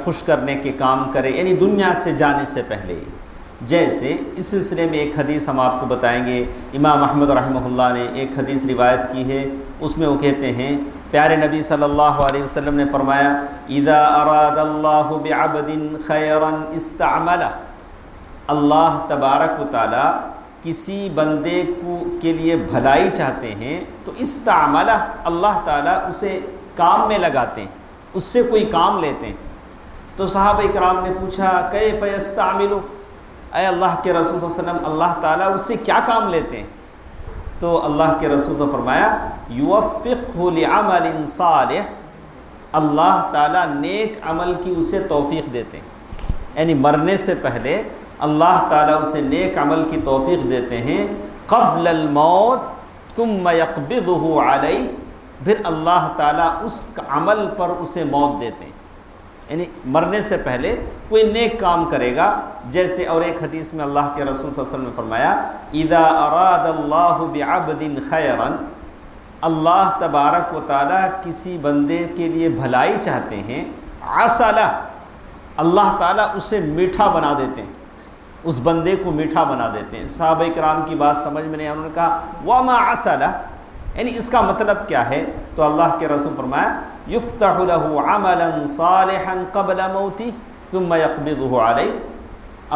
خوش کرنے کے کام کرے، یعنی دنیا سے جانے سے پہلے۔ جیسے اس سلسلے میں ایک حدیث ہم آپ کو بتائیں گے، امام احمد رحمہ اللہ نے ایک حدیث روایت کی ہے، اس میں وہ کہتے ہیں پیارے نبی صلی اللہ علیہ وسلم نے فرمایا اذا اراد اللہ بعبد خیرا استعملہ، اللہ تبارک و تعالی کسی بندے کے لیے بھلائی چاہتے ہیں تو استعملہ، اللہ تعالیٰ اسے کام میں لگاتے ہیں، اس سے کوئی کام لیتے ہیں۔ تو صحابہ اکرام نے پوچھا کیف یستعمل، اے اللہ کے رسول صلی اللہ علیہ وسلم اللہ تعالیٰ اس سے کیا کام لیتے ہیں؟ تو اللہ کے رسول صلی اللہ علیہ وسلم فرمایا یوفقہ لعمل صالح، اللہ تعالیٰ نیک عمل کی اسے توفیق دیتے ہیں، یعنی مرنے سے پہلے اللہ تعالیٰ اسے نیک عمل کی توفیق دیتے ہیں، قبل الموت ثم یقبضہ علیہ، پھر اللہ تعالیٰ اس عمل پر اسے موت دیتے ہیں، یعنی مرنے سے پہلے کوئی نیک کام کرے گا۔ جیسے اور ایک حدیث میں اللہ کے رسول صلی اللہ علیہ وسلم نے فرمایا اذا اراد اللہ بعبد خیرا، اللہ تبارک و تعالیٰ کسی بندے کے لیے بھلائی چاہتے ہیں، عسلہ، اللہ تعالیٰ اسے میٹھا بنا دیتے ہیں، اس بندے کو میٹھا بنا دیتے ہیں۔ صحابہ کرام کی بات سمجھ میں نہیں، انہوں نے کہا وما عسلہ، یعنی اس کا مطلب کیا ہے؟ تو اللہ کے رسول فرمایا یفتح له عملا صالحا قبل موتہ ثم یقبضہ علیہ،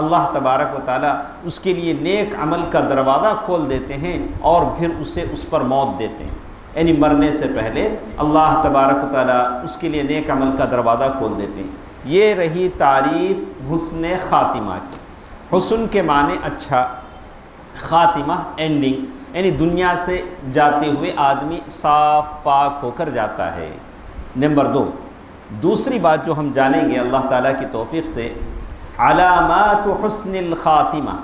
اللہ تبارک و تعالیٰ اس کے لیے نیک عمل کا دروازہ کھول دیتے ہیں اور پھر اسے اس پر موت دیتے ہیں، یعنی مرنے سے پہلے اللہ تبارک و تعالیٰ اس کے لیے نیک عمل کا دروازہ کھول دیتے ہیں۔ یہ رہی تعریف حسن خاتمہ کی۔ حسن کے معنی اچھا، خاتمہ اینڈنگ، یعنی دنیا سے جاتے ہوئے آدمی صاف پاک ہو کر جاتا ہے۔ نمبر 2، دوسری بات جو ہم جانیں گے اللہ تعالیٰ کی توفیق سے، علامات حسن الخاتمہ،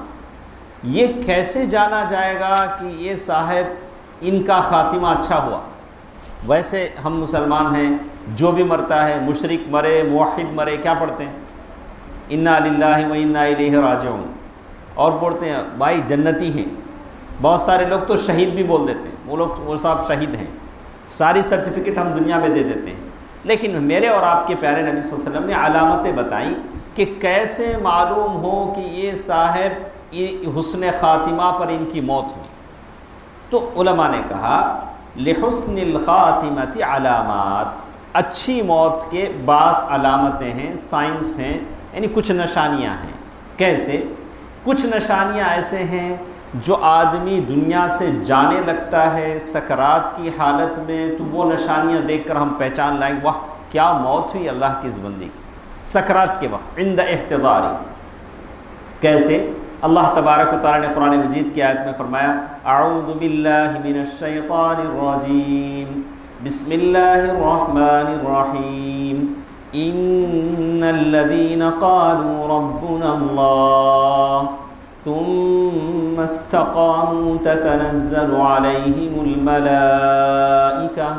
یہ کیسے جانا جائے گا کہ یہ صاحب ان کا خاتمہ اچھا ہوا؟ ویسے ہم مسلمان ہیں، جو بھی مرتا ہے، مشرک مرے، موحد مرے، کیا پڑھتے ہیں؟ انا للہ و انا الیہ راجعون، اور پڑھتے ہیں بھائی جنتی ہیں۔ بہت سارے لوگ تو شہید بھی بول دیتے ہیں، وہ صاحب شہید ہیں، ساری سرٹیفکیٹ ہم دنیا میں دے دیتے ہیں۔ لیکن میرے اور آپ کے پیارے نبی صلی اللہ علیہ وسلم نے علامتیں بتائیں کہ کیسے معلوم ہو کہ یہ صاحب حسن خاتمہ پر ان کی موت ہوئی۔ تو علماء نے کہا لحسن الخاتمۃ علامات، اچھی موت کے بعض علامتیں ہیں، سائنس ہیں، یعنی کچھ نشانیاں ہیں۔ کیسے؟ کچھ نشانیاں ایسے ہیں جو آدمی دنیا سے جانے لگتا ہے سکرات کی حالت میں، تو وہ نشانیاں دیکھ کر ہم پہچان لائیں واہ کیا موت ہوئی اللہ کی اس بندے کی سکرات کے وقت، عند احتضاری۔ کیسے؟ اللہ تبارک و تعالیٰ نے قرآن مجید کی آیت میں فرمایا اعوذ باللہ من الشیطان الرجیم بسم اللہ الرحمن الرحیم ان الذین قالوا ربنا اللہ ثم استقاموا تتنزل عليهم الملائكة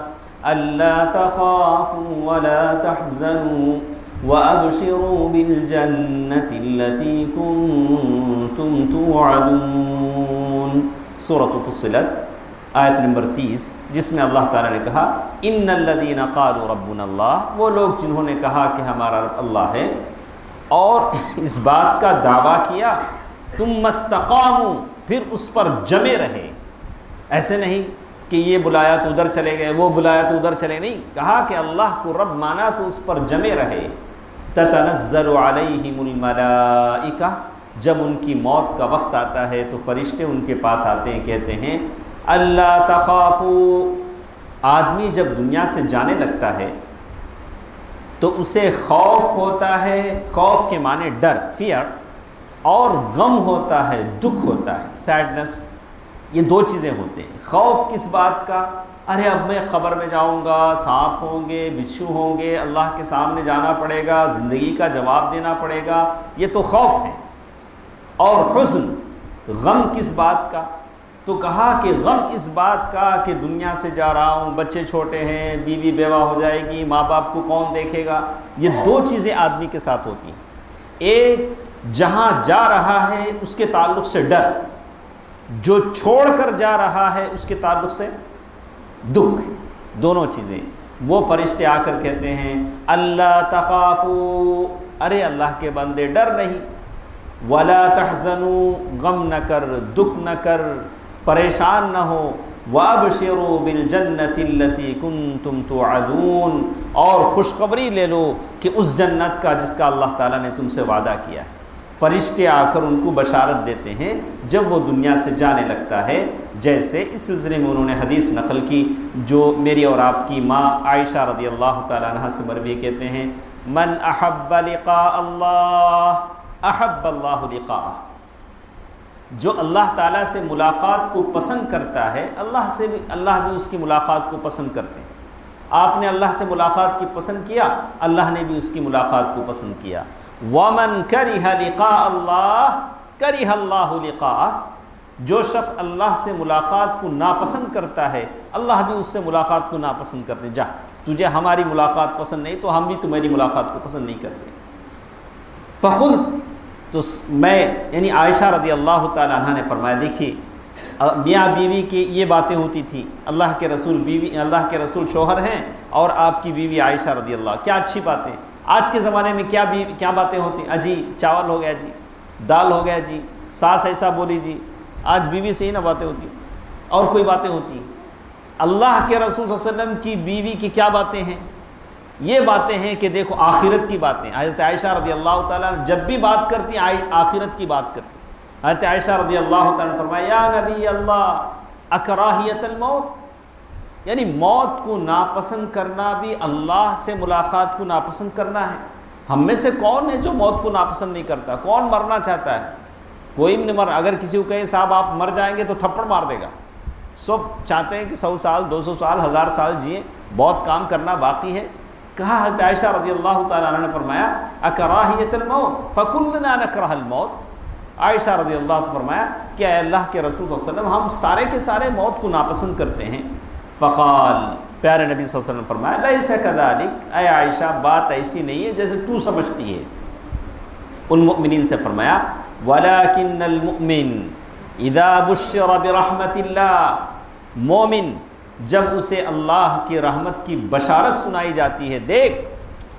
ألا تخافوا ولا تحزنوا وأبشروا بالجنة التي كنتم توعدون۔ سورة فصلت آیت نمبر 30، جس میں اللہ تعالیٰ نے کہا ان الذین قالوا ربنا اللہ، وہ لوگ جنہوں نے کہا کہ ہمارا رب اللہ ہے اور اس بات کا دعویٰ کیا تم استقاموا، پھر اس پر جمے رہے۔ ایسے نہیں کہ یہ بلایا تو ادھر چلے گئے، وہ بلایا تو ادھر چلے، نہیں، کہا کہ اللہ کو رب مانا تو اس پر جمے رہے۔ تتنزل علیہم الملائکہ، جب ان کی موت کا وقت آتا ہے تو فرشتے ان کے پاس آتے ہیں، کہتے ہیں اللہ تخافوا، آدمی جب دنیا سے جانے لگتا ہے تو اسے خوف ہوتا ہے، خوف کے معنی ڈر، فیئر، اور غم ہوتا ہے، دکھ ہوتا ہے، سیڈنس، یہ دو چیزیں ہوتے ہیں۔ خوف کس بات کا؟ ارے اب میں قبر میں جاؤں گا، سانپ ہوں گے، بچھو ہوں گے، اللہ کے سامنے جانا پڑے گا، زندگی کا جواب دینا پڑے گا، یہ تو خوف ہے۔ اور حزن، غم کس بات کا؟ تو کہا کہ غم اس بات کا کہ دنیا سے جا رہا ہوں، بچے چھوٹے ہیں، بیوی بیوہ ہو جائے گی، ماں باپ کو کون دیکھے گا، یہ دو چیزیں آدمی کے ساتھ ہوتی ہیں۔ ایک جہاں جا رہا ہے اس کے تعلق سے ڈر، جو چھوڑ کر جا رہا ہے اس کے تعلق سے دکھ، دونوں چیزیں۔ وہ فرشتے آ کر کہتے ہیں اللہ تخافو، ارے اللہ کے بندے ڈر نہیں، ولا تحزنوا، غم نہ کر، دکھ نہ کر، پریشان نہ ہو، وابشروا بالجنۃ التي كنتم توعدون، اور خوشخبری لے لو کہ اس جنت کا جس کا اللہ تعالیٰ نے تم سے وعدہ کیا ہے۔ فرشتے آ کر ان کو بشارت دیتے ہیں جب وہ دنیا سے جانے لگتا ہے۔ جیسے اس سلسلے میں انہوں نے حدیث نقل کی جو میری اور آپ کی ماں عائشہ رضی اللہ تعالیٰ عنہ سے مروی، کہتے ہیں من احب لقاء اللہ احب اللہ لقاءہ، جو اللہ تعالیٰ سے ملاقات کو پسند کرتا ہے اللہ بھی اس کی ملاقات کو پسند کرتے ہیں۔ آپ نے اللہ سے ملاقات کی پسند کیا، اللہ نے بھی اس کی ملاقات کو پسند کیا۔ وَمَنْ كَرِهَ لِقَاءَ اللَّهِ كَرِهَ اللَّهُ لِقَاءَهُ، جو شخص اللہ سے ملاقات کو ناپسند کرتا ہے اللہ بھی اس سے ملاقات کو ناپسند کرتے ہیں۔ جا، تجھے ہماری ملاقات پسند نہیں تو ہم بھی تمہاری ملاقات کو پسند نہیں کرتے۔ فَقُلْتُ، تو میں یعنی عائشہ رضی اللہ تعالیٰ عنہ نے فرمایا، دیکھیے میاں بیوی کی یہ باتیں ہوتی تھی، اللہ کے رسول شوہر ہیں اور آپ کی بیوی عائشہ رضی اللہ، کیا اچھی باتیں۔ آج کے زمانے میں کیا باتیں ہوتی ہیں، اجی چاول ہو گیا جی، دال ہو گیا جی، ساس ایسا بولی جی، آج بیوی سے ہی نہ باتیں ہوتی اور کوئی باتیں ہوتی ہیں۔ اللہ کے رسول صلی اللہ علیہ وسلم کی بیوی کی کیا باتیں ہیں، یہ باتیں ہیں کہ دیکھو آخرت کی باتیں۔ حضرت عائشہ رضی اللہ تعالیٰ جب بھی بات کرتی آخرت کی بات کرتی۔ حضرت عائشہ رضی اللہ تعالیٰ نے فرمایا یا نبی اللہ اکراہیت الموت، یعنی موت کو ناپسند کرنا بھی اللہ سے ملاقات کو ناپسند کرنا ہے۔ ہم میں سے کون ہے جو موت کو ناپسند نہیں کرتا؟ کون مرنا چاہتا ہے؟ کوئی نہیں مر، اگر کسی کو کہے صاحب آپ مر جائیں گے تو تھپڑ مار دے گا۔ سب چاہتے ہیں کہ 100 سال 200 سال 1000 سال جئیں، بہت کام کرنا باقی ہے۔ کہا حضرت عائشہ رضی اللہ تعالیٰ عنہ نے فرمایا اکراہیت الموت فکلنا نکرہ الموت، عائشہ رضی اللہ عنہ نے فرمایا کہ اے اللہ کے رسول صلی اللہ علیہ وسلم ہم سارے کے سارے موت کو ناپسند کرتے ہیں۔ فقال، پیارے نبی صلی اللہ علیہ وسلم نے فرمایا لیس کذالک، اے عائشہ بات ایسی نہیں ہے جیسے تو سمجھتی ہے۔ ان مؤمنین سے فرمایا وَلَكِنَّ الْمُؤْمِنِ إِذَا بُشِّرَ بِرَحْمَةِ اللَّهِ، مومن جب اسے اللہ کی رحمت کی بشارت سنائی جاتی ہے، دیکھ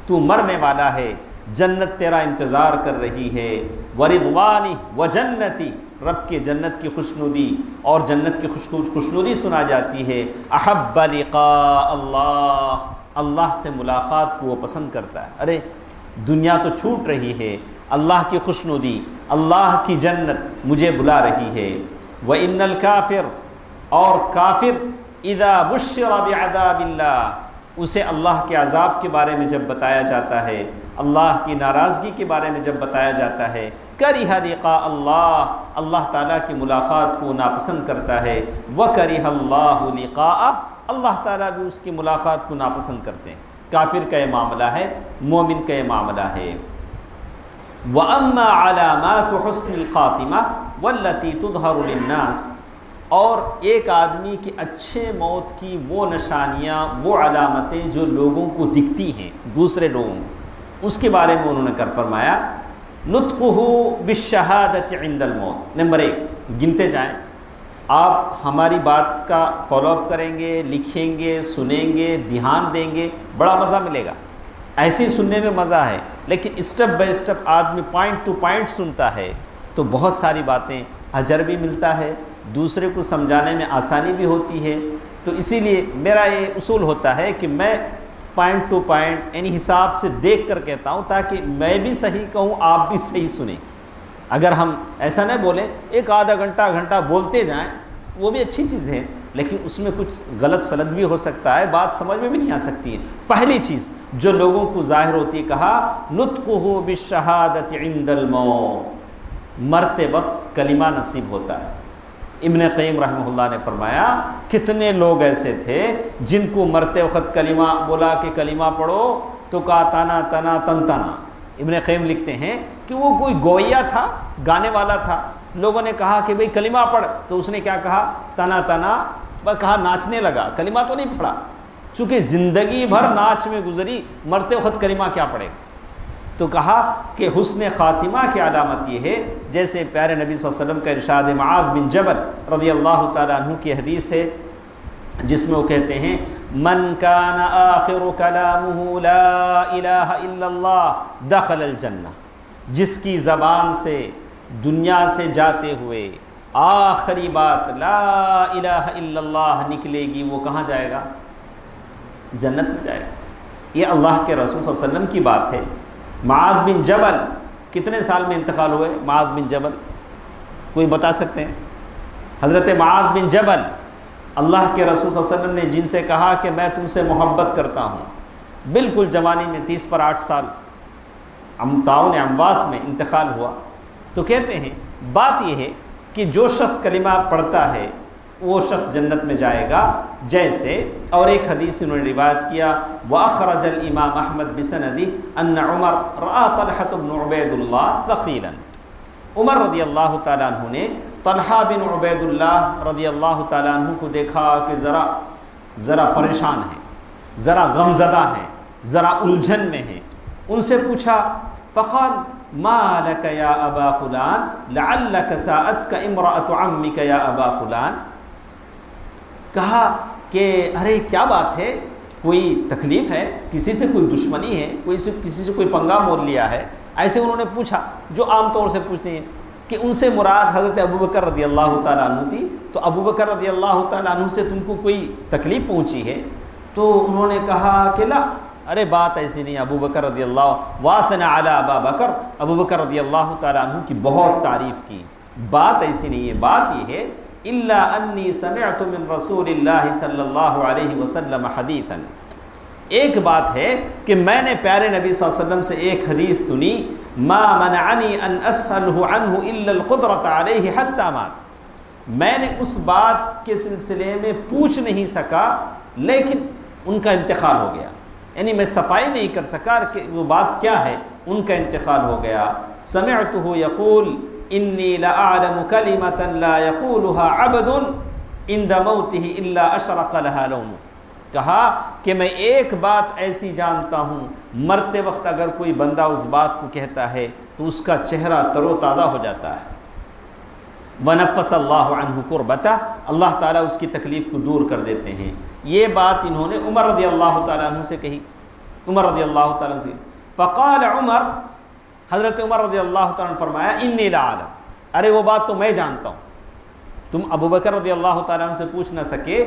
تو مرنے والا ہے، جنت تیرا انتظار کر رہی ہے، وَرِضْوَانِ وَجَنَّتِ، رب کے جنت کی خوشنودی اور جنت کی خوشنودی سنا جاتی ہے، احب لقاء اللہ، اللہ سے ملاقات کو وہ پسند کرتا ہے۔ ارے دنیا تو چھوٹ رہی ہے، اللہ کی خوشنودی، اللہ کی جنت مجھے بلا رہی ہے۔ وَإِنَّ الْكَافِرَ، اور کافر اذا بشر بعذاب اللہ، اسے اللہ کے عذاب کے بارے میں جب بتایا جاتا ہے، اللہ کی ناراضگی کے بارے میں جب بتایا جاتا ہے، کرہ لقاء اللہ، اللہ تعالیٰ کی ملاقات کو ناپسند کرتا ہے، وکرہ اللہ لقاءہ، اللہ تعالیٰ بھی اس کی ملاقات کو ناپسند کرتے ہیں۔ کافر کا یہ معاملہ ہے، مومن کا یہ معاملہ ہے۔ وَأَمَّا عَلَامَاتُ حُسْنِ الْخَاتِمَةِ وَالَّتِي تُظْهَرُ لِلنَّاسِ، اور ایک آدمی کی اچھے موت کی وہ نشانیاں، وہ علامتیں جو لوگوں کو دکھتی ہیں، دوسرے لوگوں کو، اس کے بارے میں انہوں نے فرمایا نطقہ بالشہادۃ عند الموت۔ نمبر 1 گنتے جائیں، آپ ہماری بات کا فالو اپ کریں گے، لکھیں گے، سنیں گے، دھیان دیں گے، بڑا مزہ ملے گا۔ ایسے ہی سننے میں مزہ ہے، لیکن اسٹیپ بائی اسٹیپ آدمی پوائنٹ ٹو پوائنٹ سنتا ہے تو بہت ساری باتیں اجر بھی ملتا ہے، دوسرے کو سمجھانے میں آسانی بھی ہوتی ہے۔ تو اسی لیے میرا یہ اصول ہوتا ہے کہ میں پوائنٹ ٹو پوائنٹ یعنی حساب سے دیکھ کر کہتا ہوں تاکہ میں بھی صحیح کہوں، آپ بھی صحیح سنیں۔ اگر ہم ایسا نہ بولیں، ایک آدھا گھنٹہ بولتے جائیں، وہ بھی اچھی چیز ہے، لیکن اس میں کچھ غلط سلط بھی ہو سکتا ہے، بات سمجھ میں بھی نہیں آ سکتی ہے۔ پہلی چیز جو لوگوں کو ظاہر ہوتی ہے، کہا نطقہ بالشہادۃ عند الموت، مرتے وقت کلمہ نصیب ہوتا ہے۔ ابن قیم رحمہ اللہ نے فرمایا کتنے لوگ ایسے تھے جن کو مرتے وقت کلمہ بولا کہ کلمہ پڑھو تو کہا تنا تنا تن تنا۔ ابن قیم لکھتے ہیں کہ وہ کوئی گویا تھا، گانے والا تھا، لوگوں نے کہا کہ بھئی کلمہ پڑھ، تو اس نے کیا کہا؟ تنا تنا، بس کہا ناچنے لگا، کلمہ تو نہیں پڑھا، چونکہ زندگی بھر ناچ میں گزری، مرتے وقت کلمہ کیا پڑھے؟ تو کہا کہ حسن خاتمہ کی علامت یہ ہے، جیسے پیارے نبی صلی اللہ علیہ وسلم کا ارشاد معاذ بن جبل رضی اللہ تعالیٰ عنہ کی حدیث ہے جس میں وہ کہتے ہیں من کان آخر کلامہ لا الہ الا اللہ دخل الجنہ، جس کی زبان سے دنیا سے جاتے ہوئے آخری بات لا الہ الا اللہ نکلے گی وہ کہاں جائے گا؟ جنت میں جائے گا۔ یہ اللہ کے رسول صلی اللہ علیہ وسلم کی بات ہے۔ معاذ بن جبل کتنے سال میں انتقال ہوئے؟ معاذ بن جبل کوئی بتا سکتے ہیں؟ حضرت معاذ بن جبل اللہ کے رسول صلی اللہ علیہ وسلم نے جن سے کہا کہ میں تم سے محبت کرتا ہوں، بالکل جوانی میں 30 پر 8 سال تعاون امواس میں انتقال ہوا، تو کہتے ہیں بات یہ ہے کہ جو شخص کلمہ پڑھتا ہے وہ شخص جنت میں جائے گا۔ جیسے اور ایک حدیث انہوں نے روایت کیا وَأَخْرَجَ الْإِمَامُ أَحْمَدُ بِسَنَدِهِ أَنَّ عُمَرَ رَأَى طَلْحَةَ بْنُ عُبَيْدِ اللَّهِ ثَقِيلًا، عمر رضی اللہ تعالیٰ عنہ نے طلحہ بن عبید اللہ رضی اللہ تعالیٰ عنہ کو دیکھا کہ ذرا پریشان ہیں، ذرا غمزدہ ہیں، ذرا الجھن میں ہیں۔ ان سے پوچھا فقال ما لك یا ابا فلان لعلك ساءتك امرأة عمك یا ابا فلان، کہا کہ ارے کیا بات ہے، کوئی تکلیف ہے، کسی سے کوئی دشمنی ہے، کسی سے کوئی پنگا مول لیا ہے؟ ایسے انہوں نے پوچھا جو عام طور سے پوچھتے ہیں کہ ان سے مراد حضرت ابوبکر رضی اللہ تعالیٰ عنہ تھی، تو ابوبکر رضی اللہ تعالیٰ عنہ سے تم کو کوئی تکلیف پہنچی ہے؟ تو انہوں نے کہا کہ لا، ارے بات ایسی نہیں، ابوبکر رضی اللہ واثنا علی ابا بکر، ابوبکر رضی اللہ تعالیٰ عنہ کی بہت تعریف کی، بات ایسی نہیں ہے، بات یہ ہے الا انی سمعت من رسول اللہ صلی اللہ علیہ وسلم حدیثا، ایک بات ہے کہ میں نے پیارے نبی صلی اللہ علیہ وسلم سے ایک حدیث سنی ما منعنی ان اسألہ عنہ الا القدرۃ علیہ حتی مات، میں نے اس بات کے سلسلے میں پوچھ نہیں سکا لیکن ان کا انتقال ہو گیا، یعنی میں صفائی نہیں کر سکا کہ وہ بات کیا ہے، ان کا انتقال ہو گیا۔ سمعتہ یقول انی لأعلم کلمۃ لا یقولها عبد عند موتہ الا اشرق لها لون، کہا کہ میں ایک بات ایسی جانتا ہوں مرتے وقت اگر کوئی بندہ اس بات کو کہتا ہے تو اس کا چہرہ تر و تازہ ہو جاتا ہے۔ وَنَفَّسَ اللَّهُ عَنْهُ كُرْبَتَهُ، اللہ تعالیٰ اس کی تکلیف کو دور کر دیتے ہیں۔ یہ بات انہوں نے عمر رضی اللہ تعالیٰ عنہ سے کہی، عمر رضی اللہ تعالیٰ عنہ سے فقال عمر، حضرت عمر رضی اللہ تعالیٰ عنہ فرمایا انی لعلم، ارے وہ بات تو میں جانتا ہوں، تم ابوبکر رضی اللہ تعالیٰ عنہ سے پوچھ نہ سکے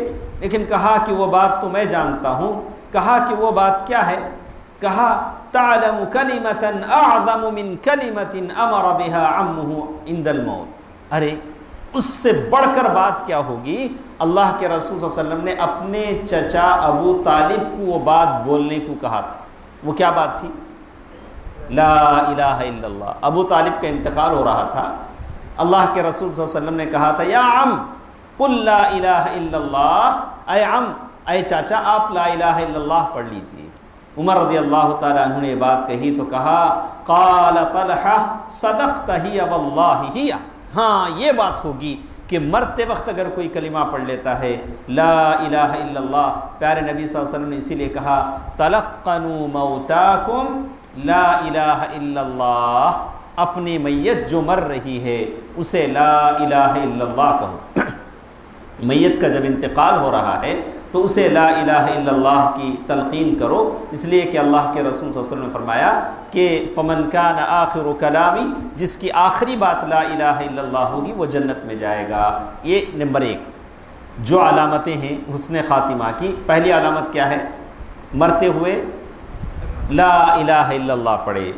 لیکن کہا کہ وہ بات تو میں جانتا ہوں۔ کہا کہ وہ بات کیا ہے؟ کہا تعلم کلمۃ اعظم من کلمۃ امر بها عمه عند الموت، ارے اس سے بڑھ کر بات کیا ہوگی؟ اللہ کے رسول صلی اللہ علیہ وسلم نے اپنے چچا ابو طالب کو وہ بات بولنے کو کہا تھا، وہ کیا بات تھی؟ لا الہ الا اللہ۔ ابو طالب کا انتقال ہو رہا تھا، اللہ کے رسول صلی اللہ علیہ وسلم نے کہا تھا یا عم قل لا الہ الا اللہ، اے عم، اے چاچا آپ لا الہ الا اللہ پڑھ لیجئے۔ عمر رضی اللہ تعالیٰ عنہ نے بات کہی تو کہا قال طلحہ صدقت ہی واللہ ہی، ہاں یہ بات ہوگی کہ مرتے وقت اگر کوئی کلمہ پڑھ لیتا ہے لا الہ الا اللہ، پیارے نبی صلی اللہ علیہ وسلم نے اسی لیے کہا تلقنوا موتاکم لا الہ الا اللہ، اپنی میت جو مر رہی ہے اسے لا الہ الا اللہ کہو۔ میت کا جب انتقال ہو رہا ہے تو اسے لا الہ الا اللہ کی تلقین کرو، اس لیے کہ اللہ کے رسول صلی اللہ علیہ وسلم نے فرمایا کہ فمن کان آخر کلامی، جس کی آخری بات لا الہ الا اللہ ہوگی وہ جنت میں جائے گا۔ یہ نمبر 1 جو علامتیں ہیں حسن خاتمہ کی۔ پہلی علامت کیا ہے؟ مرتے ہوئے لا الہ الا اللہ پڑھے،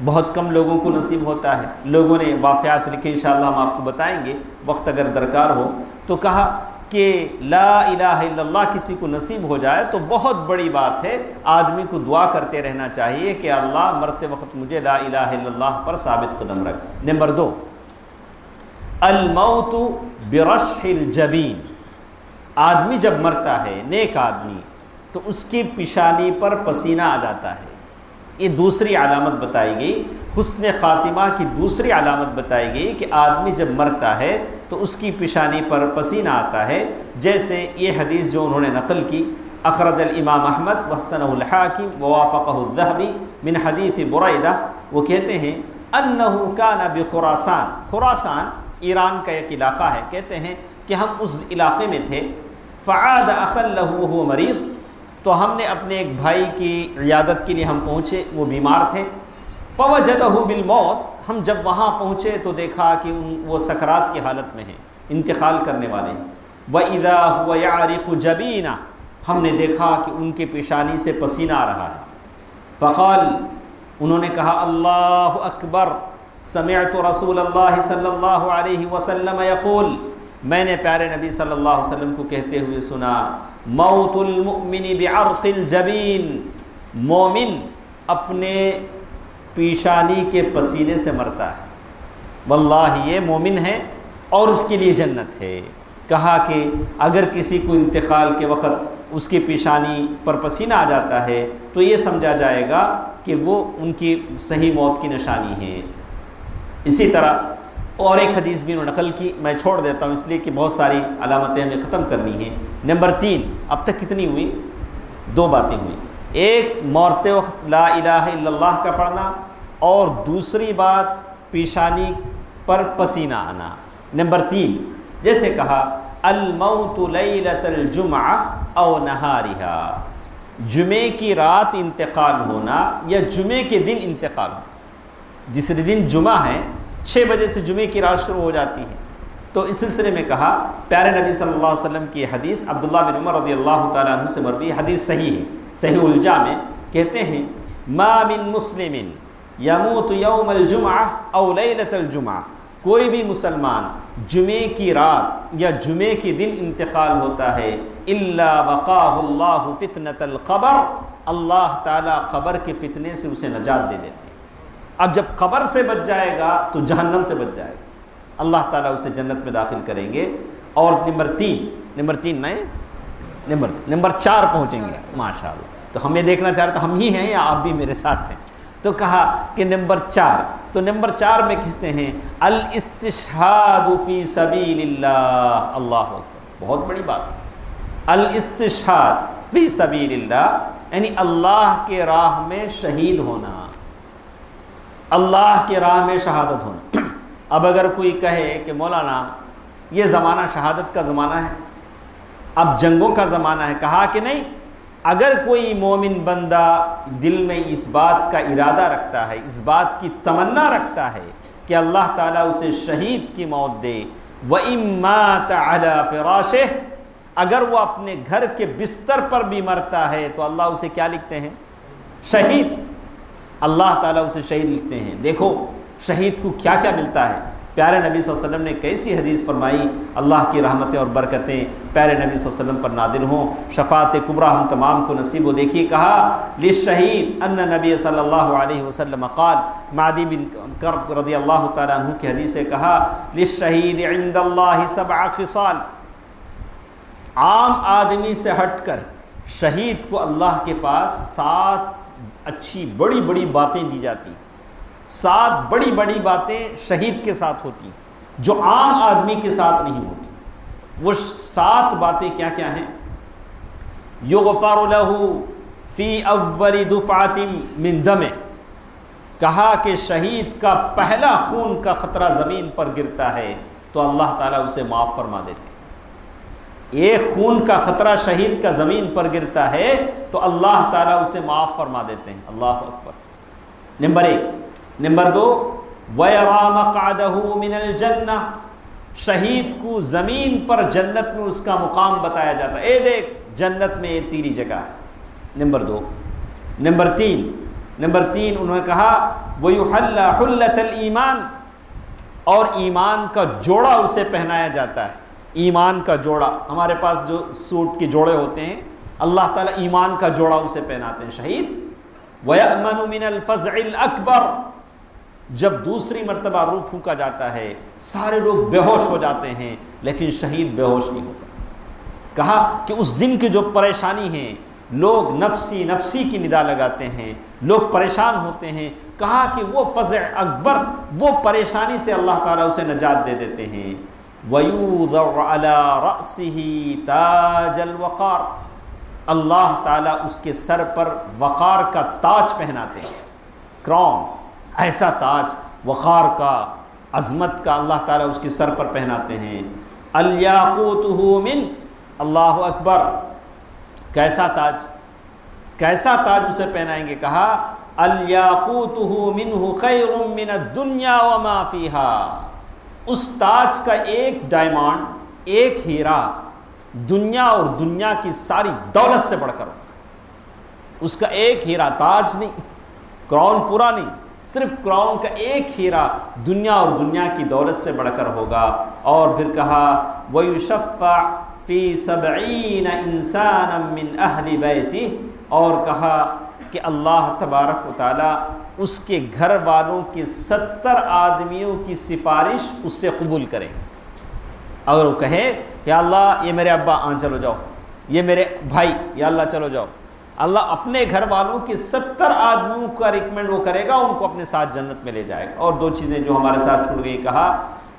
بہت کم لوگوں کو نصیب ہوتا ہے۔ لوگوں نے واقعات لکھے، انشاءاللہ ہم آپ کو بتائیں گے وقت اگر درکار ہو تو، کہا کہ لا الہ الا اللہ کسی کو نصیب ہو جائے تو بہت بڑی بات ہے، آدمی کو دعا کرتے رہنا چاہیے کہ اللہ مرتے وقت مجھے لا الہ الا اللہ پر ثابت قدم رکھ۔ نمبر 2 الموت برشح الجبین، آدمی جب مرتا ہے نیک آدمی تو اس کی پیشانی پر پسینہ آ جاتا ہے، یہ دوسری علامت بتائی گئی۔ حسن خاتمہ کی دوسری علامت بتائی گئی کہ آدمی جب مرتا ہے تو اس کی پیشانی پر پسینہ آتا ہے، جیسے یہ حدیث جو انہوں نے نقل کی اخرج الامام احمد وحسنہ الحاکم ووافقہ الذہبی من حدیث بریدہ، وہ کہتے ہیں انہ کان بخراسان، خراسان ایران کا ایک علاقہ ہے، کہتے ہیں کہ ہم اس علاقے میں تھے، فعاد اخا لہ وہو مریض، تو ہم نے اپنے ایک بھائی کی عیادت کے لیے ہم پہنچے، وہ بیمار تھے، فوجدہ بالموت، ہم جب وہاں پہنچے تو دیکھا کہ وہ سکرات کی حالت میں ہیں، انتقال کرنے والے ہیں۔ وَإِذَا هُوَ يَعْرِقُ جَبِينًا، ہم نے دیکھا کہ ان کے پیشانی سے پسینہ آ رہا ہے۔ فقال، انہوں نے کہا اللہ اکبر، سمعت رسول اللہ صلی اللہ علیہ وسلم یقول، میں نے پیارے نبی صلی اللہ علیہ وسلم کو کہتے ہوئے سنا، موت المؤمن بعرق الجبین، مومن اپنے پیشانی کے پسینے سے مرتا ہے، واللہ یہ مومن ہے اور اس کے لیے جنت ہے۔ کہا کہ اگر کسی کو انتقال کے وقت اس کی پیشانی پر پسینہ آ جاتا ہے تو یہ سمجھا جائے گا کہ وہ ان کی صحیح موت کی نشانی ہے۔ اسی طرح اور ایک حدیث بھی انہوں نے نقل کی، میں چھوڑ دیتا ہوں اس لیے کہ بہت ساری علامتیں ہمیں ختم کرنی ہیں۔ نمبر 3، اب تک کتنی ہوئی؟ 2 باتیں ہوئیں، ایک مرتے وقت لا الہ الا اللہ کا پڑھنا، اور دوسری بات پیشانی پر پسینہ آنا۔ نمبر 3، جیسے کہا الموت لیلۃ الجمعہ او نہارہا، جمعے کی رات انتقال ہونا یا جمعے کے دن انتقال ہونا۔ جس دن جمعہ ہے 6 بجے سے جمعے کی رات شروع ہو جاتی ہے، تو اس سلسلے میں کہا پیارے نبی صلی اللہ علیہ وسلم کی حدیث عبداللہ بن عمر رضی اللہ تعالیٰ عنہ سے مروی حدیث صحیح ہے، صحیح الجامع، کہتے ہیں ما من مسلم یموت یوم الجمعہ او لیلۃ الجمعہ، کوئی بھی مسلمان جمعے کی رات یا جمعے کے دن انتقال ہوتا ہے، الا وقاہ اللہ فتنۃ القبر، اللہ تعالیٰ قبر کے فتنے سے اسے نجات دے دیتے ہیں۔ اب جب قبر سے بچ جائے گا تو جہنم سے بچ جائے گا، اللہ تعالیٰ اسے جنت میں داخل کریں گے۔ اور نمبر 3 نہیں، نمبر 4 پہنچیں گے ماشاءاللہ۔ تو ہم یہ دیکھنا چاہ رہے تھے ہم ہی ہیں یا آپ بھی میرے ساتھ ہیں، تو کہا کہ نمبر 4، تو نمبر 4 میں کہتے ہیں الاستشہاد فی سبیل اللہ، اللہ اکبر، بہت بڑی بات، الاستشہاد فی سبیل اللہ یعنی اللہ کے راہ میں شہید ہونا، اللہ کے راہ میں شہادت ہونا۔ اب اگر کوئی کہے کہ مولانا یہ زمانہ شہادت کا زمانہ ہے، اب جنگوں کا زمانہ ہے، کہا کہ نہیں، اگر کوئی مومن بندہ دل میں اس بات کا ارادہ رکھتا ہے، اس بات کی تمنا رکھتا ہے کہ اللہ تعالیٰ اسے شہید کی موت دے، وَإِن مَاتَ عَلَى فِرَاشِهِ، اگر وہ اپنے گھر کے بستر پر بھی مرتا ہے تو اللہ اسے کیا لکھتے ہیں؟ شہید، اللہ تعالیٰ اسے شہید لکھتے ہیں۔ دیکھو شہید کو کیا کیا ملتا ہے۔ پیارے نبی صلی اللہ علیہ وسلم نے کیسی حدیث فرمائی، اللہ کی رحمتیں اور برکتیں پیارے نبی صلی اللہ علیہ وسلم پر نازل ہوں، شفاعت کبریٰ ہم تمام کو نصیب ہو۔ دیکھیے کہا للشہید ان نبی صلی اللہ علیہ وسلم قال، معدی بن کرب رضی اللہ تعالیٰ عنہ کی حدیث سے کہا للشہید عند اللہ 7 خصال، عام آدمی سے ہٹ کر شہید کو اللہ کے پاس 7 اچھی بڑی بڑی باتیں دی جاتی ہیں، 7 بڑی بڑی باتیں شہید کے ساتھ ہوتی ہیں جو عام آدمی کے ساتھ نہیں ہوتی۔ وہ 7 باتیں کیا کیا ہیں؟ یغفر لہ فی اول دفعۃ من دمہ، کہا کہ شہید کا پہلا خون کا قطرہ زمین پر گرتا ہے تو اللہ تعالیٰ اسے معاف فرما دیتے ہیں۔ ایک خون کا قطرہ شہید کا زمین پر گرتا ہے تو اللہ تعالیٰ اسے معاف فرما دیتے ہیں، اللہ اکبر۔ نمبر 1۔ نمبر 2، وَيَرَى مَقْعَدَهُ مِنَ الْجَنَّةِ، شہید کو زمین پر جنت میں اس کا مقام بتایا جاتا ہے، اے دیکھ جنت میں یہ تیری جگہ ہے۔ نمبر 2۔ نمبر 3 انہوں نے کہا وَيُحَلَّ حُلَّةَ الْإِيمَانِ، اور ایمان کا جوڑا اسے پہنایا جاتا ہے۔ ایمان کا جوڑا، ہمارے پاس جو سوٹ کے جوڑے ہوتے ہیں، اللہ تعالیٰ ایمان کا جوڑا اسے پہناتے ہیں شہید۔ وَيَأْمَنُ مِنَ الْفَزْعِ الْأَكْبَرِ، جب دوسری مرتبہ روح پھونکا جاتا ہے سارے لوگ بے ہوش ہو جاتے ہیں لیکن شہید بے ہوش نہیں ہوتا۔ کہا کہ اس دن کی جو پریشانی ہے، لوگ نفسی نفسی کی ندا لگاتے ہیں، لوگ پریشان ہوتے ہیں، کہا کہ وہ فزع اکبر، وہ پریشانی سے اللہ تعالیٰ اسے نجات دے دیتے ہیں۔ وَيُوضَعُ عَلَى رَأْسِهِ تَاجَ الْوَقَارِ، اللہ تعالیٰ اس کے سر پر وقار کا تاج پہناتے ہیں، کراؤن، ایسا تاج وقار کا، عظمت کا اللہ تعالیٰ اس کے سر پر پہناتے ہیں۔ الیاقوتہ من، اللہ اکبر، کیسا تاج؟ کیسا تاج اسے پہنائیں گے؟ کہا الیاقوتہ منہ خیر من الدنیا وما فیہا، اس تاج کا ایک ڈائمنڈ، ایک ہیرا دنیا اور دنیا کی ساری دولت سے بڑھ کر ہوگا۔ اس کا ایک ہیرا، تاج نہیں، کراؤن پورا نہیں، صرف کراؤن کا ایک ہیرا دنیا اور دنیا کی دولت سے بڑھ کر ہوگا۔ اور پھر کہا وَيُشَفَّعْ فِي 70 إِنسَانًا مِّنْ أَهْلِ بَيْتِهِ، اور کہا کہ اللہ تبارک و تعالیٰ اس کے گھر والوں کے 70 آدمیوں کی سفارش اس سے قبول کریں۔ اگر وہ کہے یا اللہ یہ میرے ابا، چلو جاؤ، یہ میرے بھائی، یا اللہ چلو جاؤ، اللہ اپنے گھر والوں کے 70 آدمیوں کا ریکمنڈ وہ کرے گا، ان کو اپنے ساتھ جنت میں لے جائے گا۔ اور 2 چیزیں جو ہمارے ساتھ چھوڑ گئی، کہا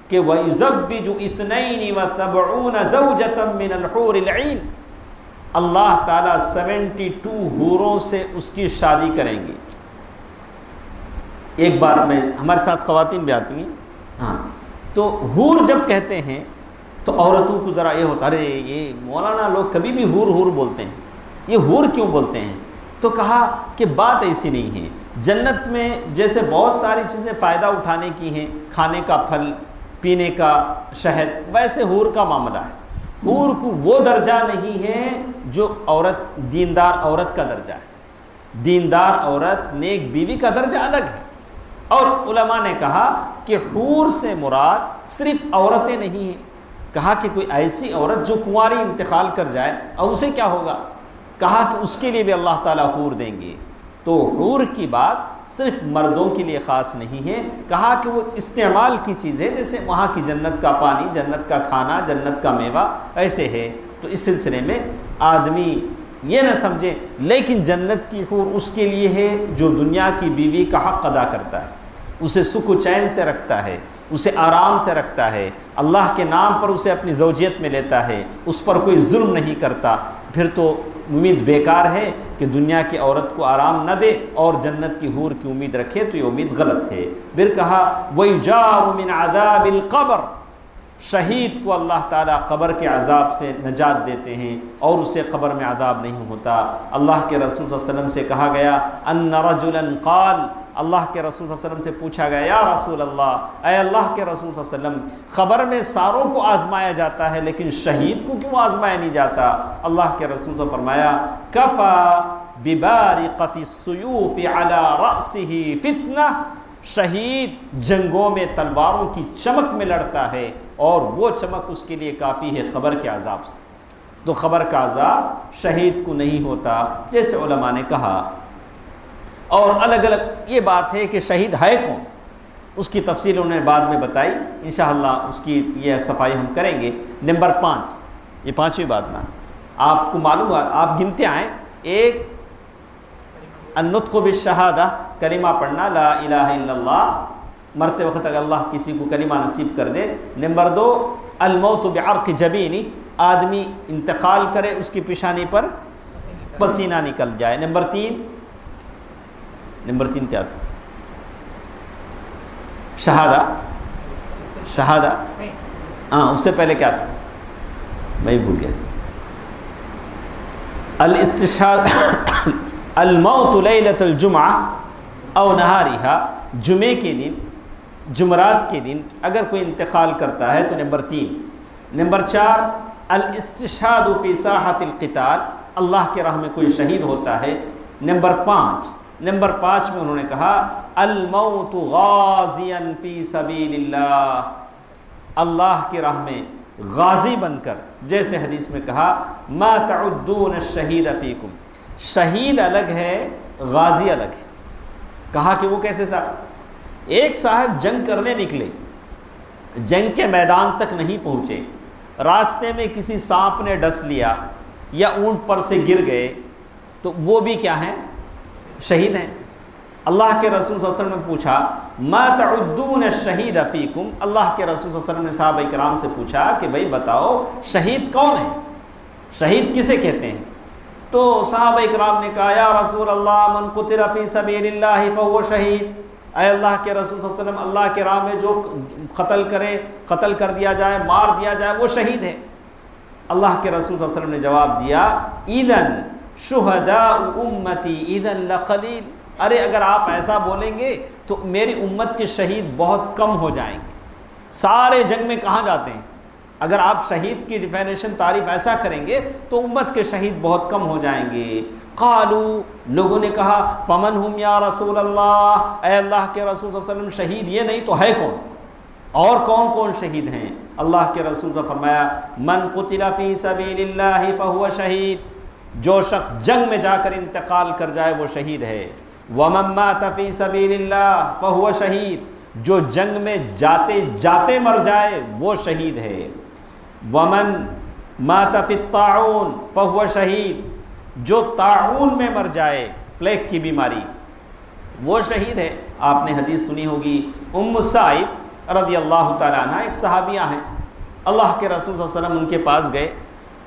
کہ وَيُزَوِّجُ 72 زَوْجَةً مِّنَ الْحُورِ الْعِينِ، اللہ تعالیٰ 72 حوروں سے اس کی شادی کریں گے۔ ایک بات میں، ہمارے ساتھ خواتین بھی آتی ہیں، ہاں، تو حور جب کہتے ہیں تو عورتوں کو ذرا یہ ہوتا ہے یہ مولانا لوگ کبھی بھی حور حور بولتے ہیں، یہ حور کیوں بولتے ہیں؟ تو کہا کہ بات ایسی نہیں ہے، جنت میں جیسے بہت ساری چیزیں فائدہ اٹھانے کی ہیں، کھانے کا پھل، پینے کا شہد، ویسے حور کا معاملہ ہے۔ حور کو وہ درجہ نہیں ہے جو عورت، دیندار عورت کا درجہ ہے۔ دیندار عورت، نیک بیوی کا درجہ الگ ہے۔ اور علماء نے کہا کہ حور سے مراد صرف عورتیں نہیں ہیں، کہا کہ کوئی ایسی عورت جو کنواری انتقال کر جائے اور اسے کیا ہوگا؟ کہا کہ اس کے لیے بھی اللہ تعالیٰ حور دیں گے۔ تو حور کی بات صرف مردوں کے لیے خاص نہیں ہے، کہا کہ وہ استعمال کی چیز ہے، جیسے وہاں کی جنت کا پانی، جنت کا کھانا، جنت کا میوہ ایسے ہے۔ تو اس سلسلے میں آدمی یہ نہ سمجھے، لیکن جنت کی حور اس کے لیے ہے جو دنیا کی بیوی کا حق ادا کرتا ہے، اسے سکھ و چین سے رکھتا ہے، اسے آرام سے رکھتا ہے، اللہ کے نام پر اسے اپنی زوجیت میں لیتا ہے، اس پر کوئی ظلم نہیں کرتا۔ پھر تو امید بیکار ہے کہ دنیا کی عورت کو آرام نہ دے اور جنت کی حور کی امید رکھے، تو یہ امید غلط ہے۔ پھر کہا وَيُجَارُ مِنْ عَذَابِ الْقَبْرِ، شہید کو اللہ تعالیٰ قبر کے عذاب سے نجات دیتے ہیں اور اسے قبر میں عذاب نہیں ہوتا۔ اللہ کے رسول صلی اللہ علیہ وسلم سے کہا گیا ان رجلا قال، اللہ کے رسول صلی اللہ علیہ وسلم سے پوچھا گیا یا رسول اللہ، اے اللہ کے رسول صلی اللہ علیہ وسلم، خبر میں ساروں کو آزمایا جاتا ہے لیکن شہید کو کیوں آزمایا نہیں جاتا؟ اللہ کے رسول صلی اللہ علیہ وسلم نے فرمایا کفا ببارقۃ السیوف علی رأسہ فتنہ، شہید جنگوں میں تلواروں کی چمک میں لڑتا ہے اور وہ چمک اس کے لیے کافی ہے قبر کے عذاب سے۔ تو قبر کا عذاب شہید کو نہیں ہوتا، جیسے علماء نے کہا۔ اور الگ الگ یہ بات ہے کہ شہید ہے کون، اس کی تفصیل انہوں نے بعد میں بتائی، انشاءاللہ اس کی یہ صفائی ہم کریں گے۔ نمبر 5، یہ 5ویں بات نا آپ کو معلوم ہے، آپ گنتے آئیں۔ ایک النطق بالشہادہ، کلمہ پڑھنا لا الہ الا اللہ، مرتے وقت اگر اللہ کسی کو کلمہ نصیب کر دے۔ نمبر 2 الموت بعرق جبینی، آدمی انتقال کرے اس کی پیشانی پر پسینہ نکل جائے۔ نمبر 3 کیا تھا؟ شہادہ، ہاں اس سے پہلے کیا تھا میں بھول گیا، الاستشهاد الموت لیلۃ الجمعہ او نہارہا، جمعے کے دن، جمعرات کے دن اگر کوئی انتقال کرتا ہے تو نمبر 3۔ نمبر 4 الاستشهاد فی ساحۃ القتال، اللہ کے راہ میں کوئی شہید ہوتا ہے۔ نمبر 5 میں انہوں نے کہا الموت غازیا فی سبیل اللہ، اللہ کی راہ میں غازی بن کر، جیسے حدیث میں کہا ما تعدون الشہید فیکم، شہید الگ ہے غازی الگ ہے۔ کہا کہ وہ کیسے صاحب؟ ایک صاحب جنگ کرنے نکلے، جنگ کے میدان تک نہیں پہنچے، راستے میں کسی سانپ نے ڈس لیا یا اونٹ پر سے گر گئے، تو وہ بھی کیا ہیں؟ شہید ہیں۔ اللہ کے رسول صلی اللہ علیہ وسلم نے پوچھا ما تعدون الشہید فیکم، اللہ کے رسول صلی اللہ علیہ وسلم نے صحابہ کرام سے پوچھا کہ بھئی بتاؤ شہید کون ہے، شہید کسے کہتے ہیں؟ تو صحابہ کرام نے کہا یا رسول اللہ من قتل فی سبیل اللہ فہو شہید، اے اللہ کے رسول صلی اللہ علیہ وسلم، اللہ کے راہ میں جو قتل کر دیا جائے، مار دیا جائے، وہ شہید ہے۔ اللہ کے رسول صلی اللہ علیہ وسلم نے جواب دیا اذن شہداء امتی اذا لقلیل، ارے اگر آپ ایسا بولیں گے تو میری امت کے شہید بہت کم ہو جائیں گے، سارے جنگ میں کہاں جاتے ہیں؟ اگر آپ شہید کی ڈیفینیشن تعریف ایسا کریں گے تو امت کے شہید بہت کم ہو جائیں گے۔ قالوا، لوگوں نے کہا فمن ہم یا رسول اللہ، اے اللہ کے رسول صلی اللہ علیہ وسلم، شہید یہ نہیں تو ہے کون؟ اور کون کون شہید ہیں؟ اللہ کے رسول نے فرمایا من قتل فی سبیل اللہ فہو شہید، جو شخص جنگ میں جا کر انتقال کر جائے وہ شہید ہے۔ ومن مات فی سبیل اللہ فہو شہید، جو جنگ میں جاتے جاتے مر جائے وہ شہید ہے۔ ومن مات فی الطاعون فہو شہید، جو طاعون میں مر جائے، پلیگ کی بیماری، وہ شہید ہے۔ آپ نے حدیث سنی ہوگی، ام السائب رضی اللہ تعالیٰ عنہ ایک صحابیہ ہیں، اللہ کے رسول صلی اللہ علیہ وسلم ان کے پاس گئے،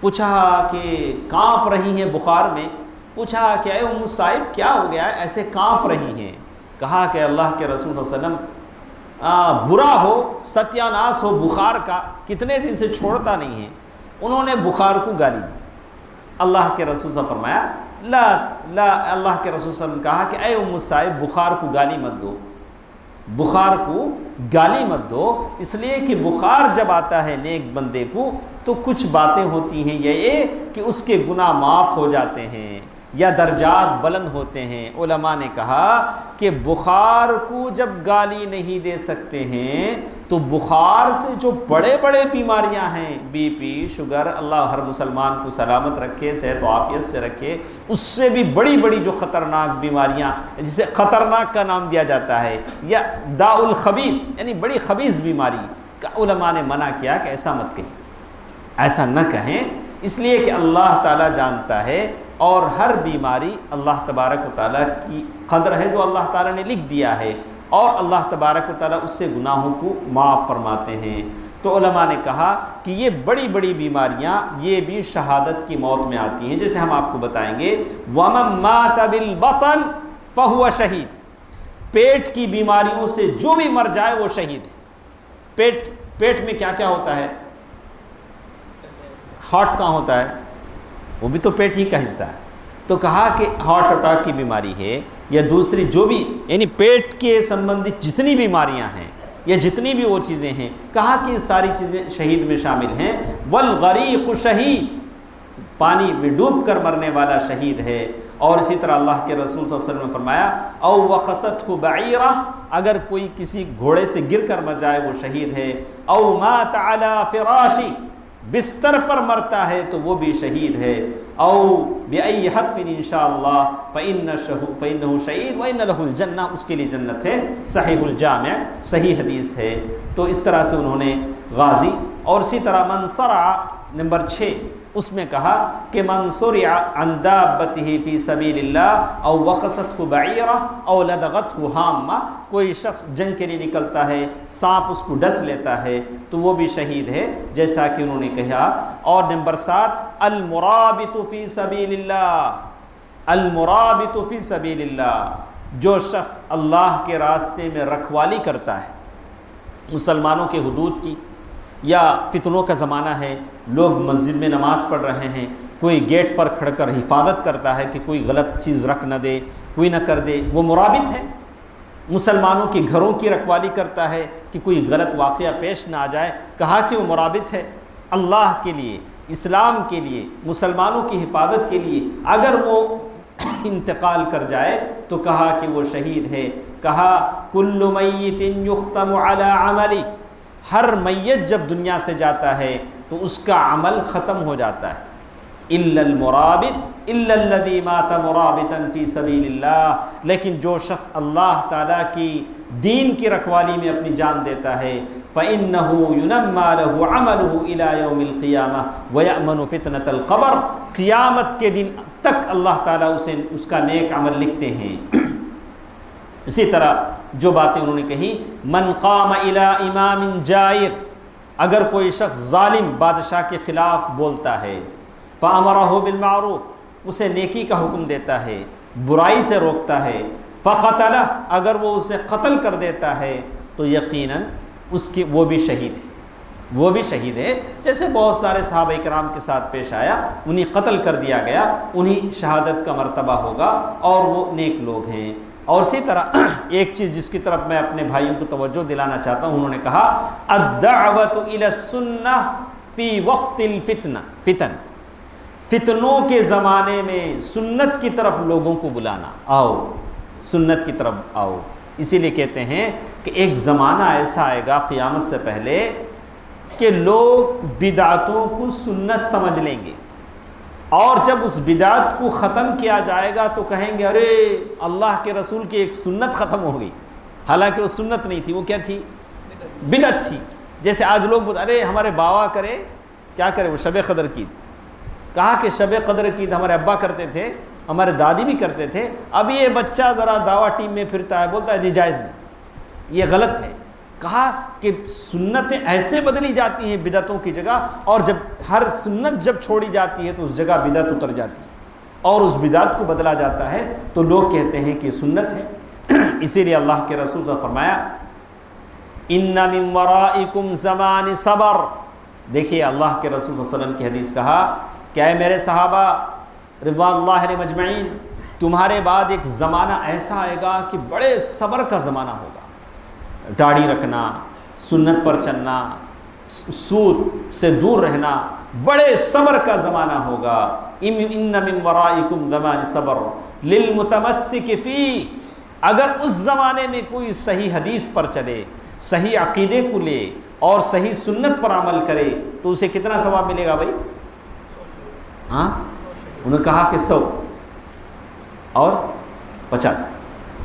پوچھا کہ کانپ رہی ہیں بخار میں، پوچھا کہ اے ام السائب کیا ہو گیا ہے، ایسے کانپ رہی ہیں؟ کہا کہ اللہ کے رسول صلی اللہ علیہ وسلم برا ہو، ستیاناس ہو بخار کا، کتنے دن سے چھوڑتا نہیں ہے۔ انہوں نے بخار کو گالی دی۔ اللہ کے رسول صلی اللہ علیہ وسلم فرمایا لا، اللہ کے رسول صلی اللہ علیہ وسلم کہا کہ اے ام السائب بخار کو گالی مت دو، بخار کو گالی مت دو، اس لیے کہ بخار جب آتا ہے نیک بندے کو تو کچھ باتیں ہوتی ہیں یہ کہ اس کے گناہ معاف ہو جاتے ہیں یا درجات بلند ہوتے ہیں۔ علماء نے کہا کہ بخار کو جب گالی نہیں دے سکتے ہیں تو بخار سے جو بڑے بڑے بیماریاں ہیں، بی پی، شوگر، اللہ ہر مسلمان کو سلامت رکھے، صحت و عافیت سے رکھے، اس سے بھی بڑی بڑی جو خطرناک بیماریاں، جسے خطرناک کا نام دیا جاتا ہے، یا داء الخبیث یعنی بڑی خبیث بیماری کا علماء نے منع کیا کہ ایسا مت کہیں، ایسا نہ کہیں، اس لیے کہ اللہ تعالیٰ جانتا ہے، اور ہر بیماری اللہ تبارک و تعالیٰ کی قدر ہے جو اللہ تعالیٰ نے لکھ دیا ہے، اور اللہ تبارک و تعالیٰ اس سے گناہوں کو معاف فرماتے ہیں۔ تو علماء نے کہا کہ یہ بڑی بڑی بیماریاں یہ بھی شہادت کی موت میں آتی ہیں، جیسے ہم آپ کو بتائیں گے وَمَن مَاتَ بِالْبَطَنِ فَهُوَ شَهِيدٌ، پیٹ کی بیماریوں سے جو بھی مر جائے وہ شہید ہے۔ پیٹ میں کیا کیا ہوتا ہے؟ ہارٹ کہاں ہوتا ہے؟ وہ بھی تو پیٹ ہی کا حصہ ہے۔ تو کہا کہ ہارٹ اٹیک کی بیماری ہے یا دوسری جو بھی، یعنی پیٹ کے سمبندھت جتنی بیماریاں ہیں یا جتنی بھی وہ چیزیں ہیں، کہا کہ یہ ساری چیزیں شہید میں شامل ہیں۔ والغریق شہید، پانی میں ڈوب کر مرنے والا شہید ہے۔ اور اسی طرح اللہ کے رسول صلی اللہ علیہ وسلم نے فرمایا او وقصتہ بعیرہ، اگر کوئی کسی گھوڑے سے گر کر مر جائے وہ شہید ہے۔ او مات علی فراشی، بستر پر مرتا ہے تو وہ بھی شہید ہے۔ او بأی حتف انشاءاللہ فإنہ شہید وإن لہ الجنہ، اس کے لیے جنت ہے۔ صحیح الجامع، صحیح حدیث ہے۔ تو اس طرح سے انہوں نے غازی، اور اسی طرح من صرع نمبر 6 اس میں کہا کہ من صرع عن دابتہ فی سبیل اللہ او وقصتہ بعیرہ او لدغتہ حامہ، کوئی شخص جنگ کے لیے نکلتا ہے، سانپ اس کو ڈس لیتا ہے تو وہ بھی شہید ہے، جیسا کہ انہوں نے کہا۔ اور نمبر 7 المرابط فی سبیل اللہ، المرابط فی سبیل اللہ، جو شخص اللہ کے راستے میں رکھوالی کرتا ہے، مسلمانوں کے حدود کی، یا فتنوں کا زمانہ ہے، لوگ مسجد میں نماز پڑھ رہے ہیں، کوئی گیٹ پر کھڑ کر حفاظت کرتا ہے کہ کوئی غلط چیز رکھ نہ دے، کوئی نہ کر دے، وہ مرابط ہے۔ مسلمانوں کے گھروں کی رکھوالی کرتا ہے کہ کوئی غلط واقعہ پیش نہ آ جائے، کہا کہ وہ مرابط ہے اللہ کے لیے، اسلام کے لیے، مسلمانوں کی حفاظت کے لیے۔ اگر وہ انتقال کر جائے تو کہا کہ وہ شہید ہے۔ کہا کل میت یختم علی عملی، ہر میت جب دنیا سے جاتا ہے تو اس کا عمل ختم ہو جاتا ہے، الا المرابط الا الذی مات مرابطا فی سبیل اللہ، لیکن جو شخص اللہ تعالیٰ کی دین کی رکھوالی میں اپنی جان دیتا ہے فإنہ ینمى له عمله إلی یوم القیامہ ویأمن فتنة القبر، قیامت کے دن تک اللہ تعالیٰ اسے اس کا نیک عمل لکھتے ہیں۔ اسی طرح جو باتیں انہوں نے کہی من قام الی امام جائر، اگر کوئی شخص ظالم بادشاہ کے خلاف بولتا ہے، فامرہ بالمعروف، اسے نیکی کا حکم دیتا ہے، برائی سے روکتا ہے، فقتلہ، اگر وہ اسے قتل کر دیتا ہے تو یقیناً اس کی وہ بھی شہید ہے۔ وہ بھی شہید ہے، جیسے بہت سارے صحابہ کرام کے ساتھ پیش آیا، انہیں قتل کر دیا گیا، انہیں شہادت کا مرتبہ ہوگا اور وہ نیک لوگ ہیں۔ اور اسی طرح ایک چیز جس کی طرف میں اپنے بھائیوں کو توجہ دلانا چاہتا ہوں، انہوں نے کہا الدعوۃ الی السنہ فی وقت فتن، فتنوں کے زمانے میں سنت کی طرف لوگوں کو بلانا، آؤ سنت کی طرف آؤ۔ اسی لیے کہتے ہیں کہ ایک زمانہ ایسا آئے گا قیامت سے پہلے کہ لوگ بدعتوں کو سنت سمجھ لیں گے، اور جب اس بدعت کو ختم کیا جائے گا تو کہیں گے ارے اللہ کے رسول کی ایک سنت ختم ہو گئی، حالانکہ وہ سنت نہیں تھی، وہ کیا تھی؟ بدعت تھی۔ جیسے آج لوگ ارے ہمارے باوا کرے، کیا کرے؟ وہ شب قدر کی، کہا کہ شب قدر کی ہمارے ابا کرتے تھے، ہمارے دادی بھی کرتے تھے، اب یہ بچہ ذرا دعویٰ ٹیم میں پھرتا ہے، بولتا ہے جی جائز نہیں، یہ غلط ہے۔ کہا کہ سنتیں ایسے بدلی جاتی ہیں بدعتوں کی جگہ، اور جب ہر سنت جب چھوڑی جاتی ہے تو اس جگہ بدعت اتر جاتی ہے اور اس بدعت کو بدلا جاتا ہے، تو لوگ کہتے ہیں کہ سنت ہے۔ اسی لیے اللہ کے رسول صلی اللہ علیہ وسلم نے فرمایا ان من ورائکم زمان صبر۔ دیکھیے اللہ کے رسول صلی اللہ علیہ وسلم کی حدیث کہا کہ اے میرے صحابہ رضوان اللہ علیہ مجمعین، تمہارے بعد ایک زمانہ ایسا آئے گا کہ بڑے صبر کا زمانہ ہوگا، داڑھی رکھنا، سنت پر چلنا، سود سے دور رہنا، بڑے صبر کا زمانہ ہوگا۔ ان من ورائکم زمان صبر للمتمسک فیہ، اگر اس زمانے میں کوئی صحیح حدیث پر چلے، صحیح عقیدے کو لے اور صحیح سنت پر عمل کرے تو اسے کتنا ثواب ملے گا بھائی؟ ہاں انہوں نے کہا کہ 100 اور 50،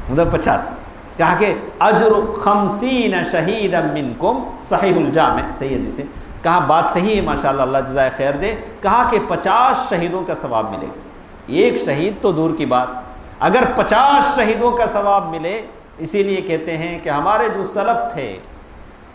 مطلب 50، کہا کہ اجر 50 شہیدا منکم، صحیح الجامع، صحیح حدیث ہے، کہا بات صحیح ہے ماشاءاللہ، اللہ جزائے خیر دے، کہا کہ 50 شہیدوں کا ثواب ملے گا۔ ایک شہید تو دور کی بات، اگر 50 شہیدوں کا ثواب ملے، اسی لیے کہتے ہیں کہ ہمارے جو سلف تھے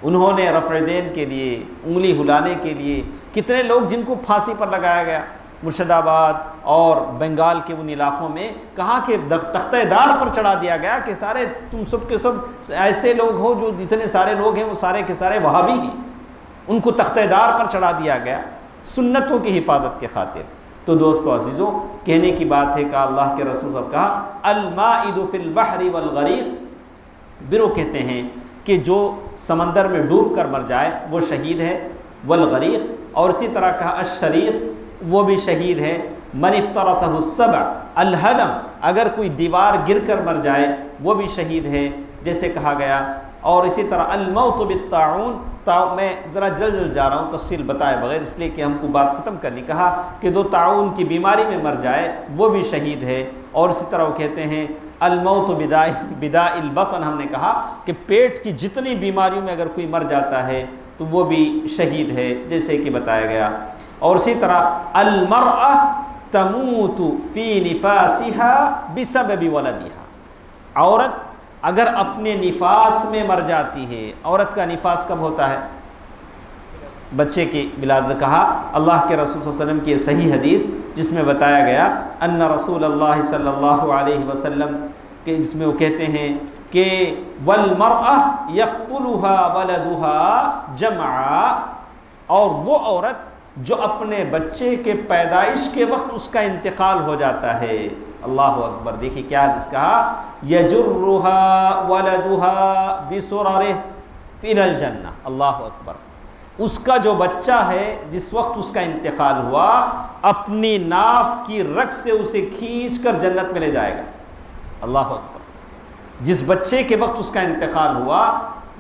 انہوں نے رفع دین کے لیے، انگلی ہلانے کے لیے، کتنے لوگ جن کو پھانسی پر لگایا گیا مرشد آباد اور بنگال کے ان علاقوں میں، کہا کہ تختہ دار پر چڑھا دیا گیا کہ سارے تم سب کے سب ایسے لوگ ہو، جو جتنے سارے لوگ ہیں وہ سارے کے سارے وہابی ہیں، ان کو تختہ دار پر چڑھا دیا گیا سنتوں کی حفاظت کے خاطر۔ تو دوستو عزیزوں، کہنے کی بات ہے کہ اللہ کے رسول صاحب کہا المائد فی البحر والغریق، برو کہتے ہیں کہ جو سمندر میں ڈوب کر مر جائے وہ شہید ہے، والغریق، اور اسی طرح کہا الشریق، وہ بھی شہید ہے، من افترسہ السبع، الہدم، اگر کوئی دیوار گر کر مر جائے وہ بھی شہید ہے جیسے کہا گیا، اور اسی طرح الموت بالطاعون، میں ذرا جلد جا رہا ہوں تفصیل بتائے بغیر، اس لیے کہ ہم کو بات ختم کرنی، کہا کہ جو طاعون کی بیماری میں مر جائے وہ بھی شہید ہے، اور اسی طرح وہ کہتے ہیں الموت بداء البطن، ہم نے کہا کہ پیٹ کی جتنی بیماریوں میں اگر کوئی مر جاتا ہے تو وہ بھی شہید ہے جیسے کہ بتایا گیا، اور اسی طرح المرأة تموت فی نفاسها بسبب ولدها، عورت اگر اپنے نفاس میں مر جاتی ہے، عورت کا نفاس کب ہوتا ہے؟ بچے کی ولادت، کہا اللہ کے رسول صلی اللہ علیہ وسلم کی صحیح حدیث جس میں بتایا گیا ان رسول اللہ صلی اللہ علیہ وسلم کہ جس میں وہ کہتے ہیں کہ والمرأة يقتلها ولدها جمعا، اور وہ عورت جو اپنے بچے کے پیدائش کے وقت اس کا انتقال ہو جاتا ہے، اللہ اکبر، دیکھیے کیا حدیث کہا یجرها ولدها بسررہ فی الجنہ، اللہ اکبر، اس کا جو بچہ ہے جس وقت اس کا انتقال ہوا اپنی ناف کی رگ سے اسے کھینچ کر جنت میں لے جائے گا، اللہ اکبر، جس بچے کے وقت اس کا انتقال ہوا،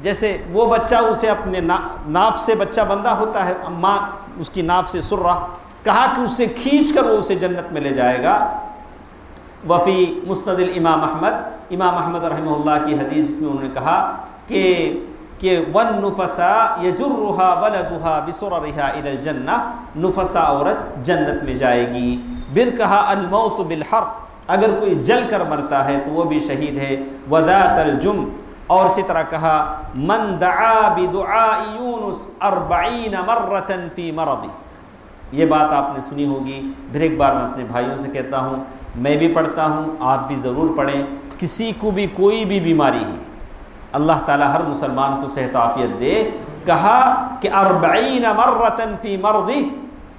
جیسے وہ بچہ اسے اپنے ناف سے بچہ بندہ ہوتا ہے، ماں اس کی ناف سے سرہ، کہا کہ اسے کھینچ کر وہ اسے جنت میں لے جائے گا۔ وفی مسند الامام احمد، امام احمد رحمہ اللہ کی حدیث جس میں انہوں نے کہا کہ والنفساء یجرها ولدها بسررها الى الجنہ، نفسا عورت جنت میں جائے گی۔ پھر کہا الموت بالحرق، اگر کوئی جل کر مرتا ہے تو وہ بھی شہید ہے، وذات الجم، اور اسی طرح کہا من دعا بدعاء یونس 40 مرۃ فی مرضی، یہ بات آپ نے سنی ہوگی، پھر ایک بار میں اپنے بھائیوں سے کہتا ہوں، میں بھی پڑھتا ہوں، آپ بھی ضرور پڑھیں، کسی کو بھی کوئی بھی بیماری ہے، اللہ تعالیٰ ہر مسلمان کو صحت عافیت دے، کہا کہ 40 مرتن فی مرضہ،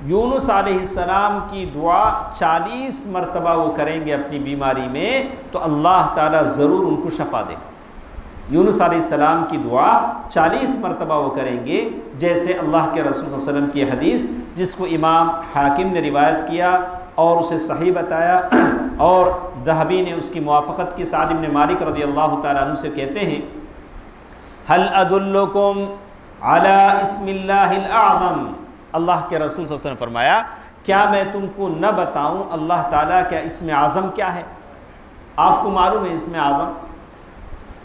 یونس علیہ السلام کی دعا 40 مرتبہ وہ کریں گے اپنی بیماری میں تو اللہ تعالیٰ ضرور ان کو شفا دے گا۔ یونس علیہ السلام کی دعا 40 مرتبہ وہ کریں گے، جیسے اللہ کے رسول صلی اللہ علیہ وسلم کی حدیث جس کو امام حاکم نے روایت کیا اور اسے صحیح بتایا، اور ذہبی نے اس کی موافقت کی۔ سعد بن مالک رضی اللہ تعالیٰ عنہ سے کہتے ہیں هل ادلکم علی اسم اللہ الاعظم، اللہ کے رسول صلی اللہ علیہ وسلم فرمایا کیا میں تم کو نہ بتاؤں اللہ تعالیٰ کا اسم اعظم کیا ہے؟ آپ کو معلوم ہے اسم اعظم؟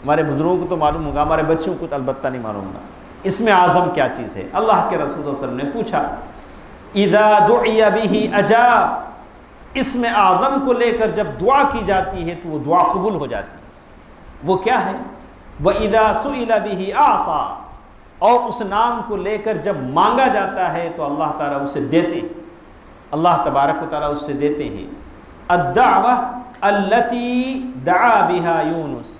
ہمارے بزرگوں کو تو معلوم ہوگا، ہمارے بچوں کو تو البتہ نہیں معلوم ہوگا اسم اعظم کیا چیز ہے۔ اللہ کے رسول صلی اللہ علیہ وسلم نے پوچھا اذا دعی بہ اجاب، اسم اعظم کو لے کر جب دعا کی جاتی ہے تو وہ دعا قبول ہو جاتی ہے، وہ کیا ہے؟ وَإِذَا سُئِلَ بِهِ أَعْطَى، اور اس نام کو لے کر جب مانگا جاتا ہے تو اللہ تعالیٰ اسے دیتے ہیں، اللہ تبارک و تعالیٰ اسے دیتے ہیں۔ الدعوہ التي دعا بها یونس،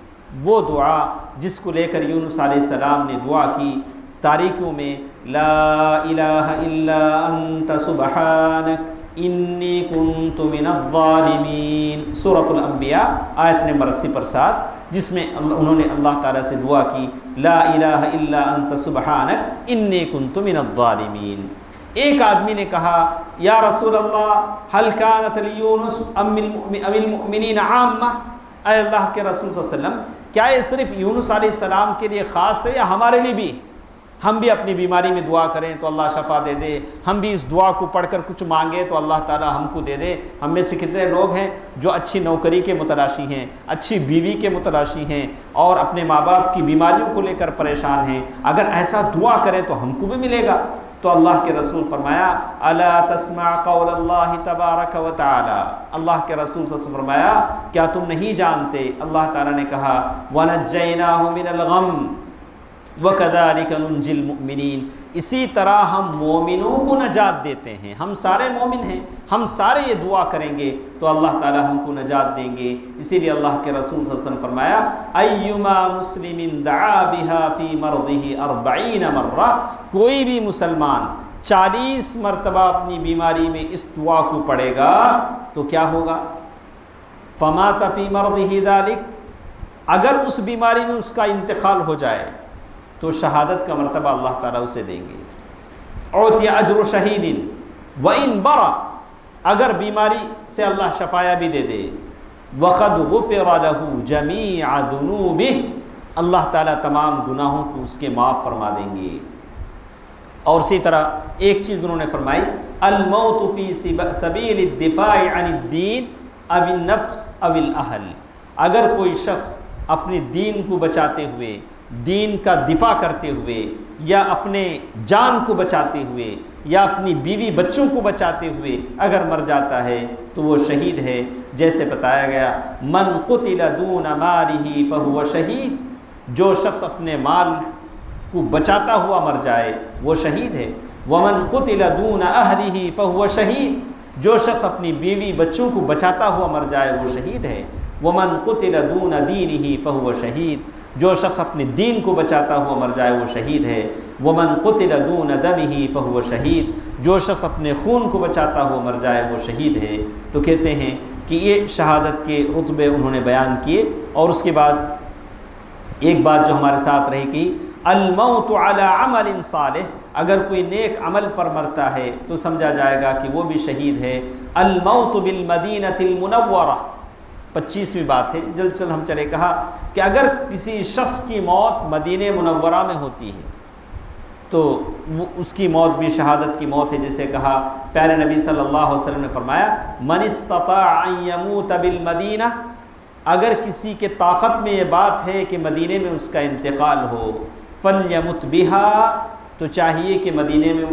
وہ دعا جس کو لے کر یونس علیہ السلام نے دعا کی تاریکیوں میں، لا الہ الا انت سبحانک انی کنت من الظالمین، سورۃ الانبیاء آیت نمبر 80 پر 7، جس میں انہوں نے اللہ تعالیٰ سے دعا کی لا الہ الا انت سبحانک انی کنت من الظالمین۔ ایک آدمی نے کہا یا رسول اللہ هل كانت لیونس ام المؤمنین عامہ، اے اللہ کے رسول صلی اللہ علیہ وسلم کیا یہ صرف یونس علیہ السلام کے لیے خاص ہے یا ہمارے لیے بھی؟ ہم بھی اپنی بیماری میں دعا کریں تو اللہ شفا دے دے، ہم بھی اس دعا کو پڑھ کر کچھ مانگیں تو اللہ تعالیٰ ہم کو دے دے۔ ہم میں سے کتنے لوگ ہیں جو اچھی نوکری کے متلاشی ہیں، اچھی بیوی کے متلاشی ہیں، اور اپنے ماں باپ کی بیماریوں کو لے کر پریشان ہیں، اگر ایسا دعا کریں تو ہم کو بھی ملے گا۔ تو اللہ کے رسول فرمایا الا تسمع قول اللہ تبارک و تعالی، اللہ کے رسول صلی اللہ علیہ وسلم فرمایا کیا تم نہیں جانتے اللہ تعالیٰ نے کہا وَنَجَّيْنَاهُ مِنَ الْغَمِّ وَكَذَلِكَ نُنْجِي الْمُؤْمِنِينَ، اسی طرح ہم مومنوں کو نجات دیتے ہیں، ہم سارے مومن ہیں، ہم سارے یہ دعا کریں گے تو اللہ تعالیٰ ہم کو نجات دیں گے۔ اسی لیے اللہ کے رسول صلی اللہ علیہ وسلم فرمایا ایما مسلم دعا بها فی مرضہ 40 مرہ، کوئی بھی مسلمان 40 مرتبہ اپنی بیماری میں اس دعا کو پڑھے گا تو کیا ہوگا؟ فمات فی مرضہ ذلک، اگر اس بیماری میں اس کا انتقال ہو جائے تو شہادت کا مرتبہ اللہ تعالیٰ اسے دیں گے۔ اعطی اجر شہید وان برا، اگر بیماری سے اللہ شفایا بھی دے دے، وقد غفر له جمیع ذنوبہ، اللہ تعالیٰ تمام گناہوں کو اس کے معاف فرما دیں گے۔ اور اسی طرح ایک چیز انہوں نے فرمائی الموت فی سبیل الدفاع عن الدین او النفس او الاہل، اگر کوئی شخص اپنے دین کو بچاتے ہوئے، دین کا دفاع کرتے ہوئے، یا اپنے جان کو بچاتے ہوئے، یا اپنی بیوی بچوں کو بچاتے ہوئے اگر مر جاتا ہے تو وہ شہید ہے، جیسے بتایا گیا من قتل دون مالہ فہو شہید، جو شخص اپنے مال کو بچاتا ہوا مر جائے وہ شہید ہے۔ ومن قتل دون اہلہ فہو شہید، جو شخص اپنی بیوی بچوں کو بچاتا ہوا مر جائے وہ شہید ہے۔ ومن قتل دون دینہ فہو شہید، جو شخص اپنے دین کو بچاتا ہوا مر جائے وہ شہید ہے۔ ومن قتل دون دمہ فہو شہید، جو شخص اپنے خون کو بچاتا ہوا مر جائے وہ شہید ہے۔ تو کہتے ہیں کہ یہ شہادت کے رتبے انہوں نے بیان کیے، اور اس کے بعد ایک بات جو ہمارے ساتھ رہے کہ الموت علی عمل صالح، اگر کوئی نیک عمل پر مرتا ہے تو سمجھا جائے گا کہ وہ بھی شہید ہے۔ الموت بالمدینۃ المنورہ، 25ویں بات ہے، جلد ہم چلے کہا کہ اگر کسی شخص کی موت مدینہ منورہ میں ہوتی ہے تو وہ اس کی موت بھی شہادت کی موت ہے، جسے کہا پیارے نبی صلی اللہ علیہ وسلم نے فرمایا من استطاع ان یموت بالمدینہ، اگر کسی کے طاقت میں یہ بات ہے کہ مدینہ میں اس کا انتقال ہو فلیمت بہا، تو چاہیے کہ مدینہ میں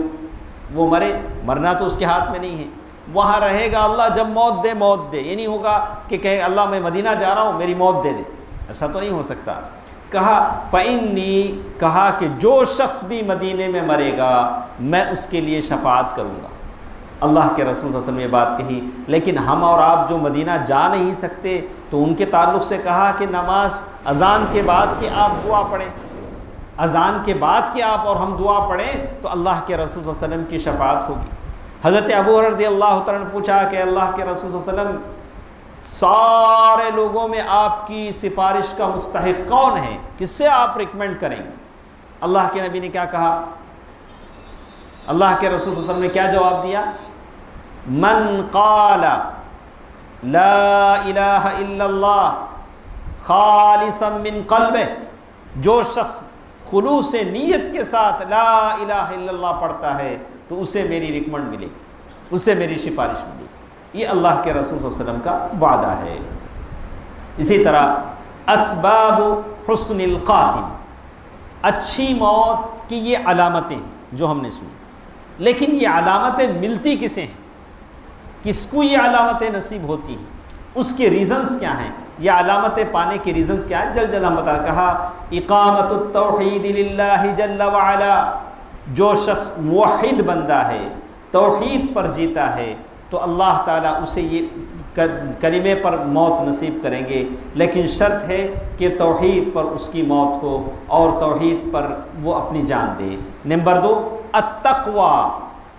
وہ مرے، مرنا تو اس کے ہاتھ میں نہیں ہے، وہاں رہے گا، اللہ جب موت دے موت دے، یہ نہیں ہوگا کہ کہے اللہ میں مدینہ جا رہا ہوں میری موت دے دے، ایسا تو نہیں ہو سکتا۔ کہا فإنی، کہا کہ جو شخص بھی مدینہ میں مرے گا میں اس کے لیے شفاعت کروں گا، اللہ کے رسول صلی اللہ علیہ وسلم نے یہ بات کہی۔ لیکن ہم اور آپ جو مدینہ جا نہیں سکتے تو ان کے تعلق سے کہا کہ نماز اذان کے بعد کہ آپ دعا پڑھیں، اذان کے بعد کہ آپ اور ہم دعا پڑھیں تو اللہ کے رسول صلی اللہ علیہ وسلم کی شفاعت ہوگی۔ حضرت ابو ہریرہ رضی اللہ تعالیٰ نے پوچھا کہ اللہ کے رسول صلی اللہ علیہ وسلم سارے لوگوں میں آپ کی سفارش کا مستحق کون ہے، کس سے آپ ریکمینڈ کریں گے؟ اللہ کے نبی نے کیا کہا؟ اللہ کے رسول صلی اللہ علیہ وسلم نے کیا جواب دیا؟ من قال لا الہ الا اللہ خالصا من قلبہ، جو شخص خلوص نیت کے ساتھ لا الہ الا اللہ پڑھتا ہے تو اسے میری ریکمنڈ ملے گی، اسے میری سفارش ملے گی۔ یہ اللہ کے رسول صلی اللہ علیہ وسلم کا وعدہ ہے۔ اسی طرح اسباب حسن الخاتمہ، اچھی موت کی یہ علامتیں جو ہم نے سنی، لیکن یہ علامتیں ملتی کسے ہیں؟ کس کو یہ علامتیں نصیب ہوتی ہیں؟ اس کے ریزنز کیا ہیں؟ یہ علامتیں پانے کے ریزنز کیا ہیں؟ جل ہم بتا کہا اقامت التوحید للہ جل وعلا، جو شخص موحد بندہ ہے، توحید پر جیتا ہے تو اللہ تعالیٰ اسے یہ کلمے پر موت نصیب کریں گے، لیکن شرط ہے کہ توحید پر اس کی موت ہو اور توحید پر وہ اپنی جان دے۔ نمبر 2 التقوی،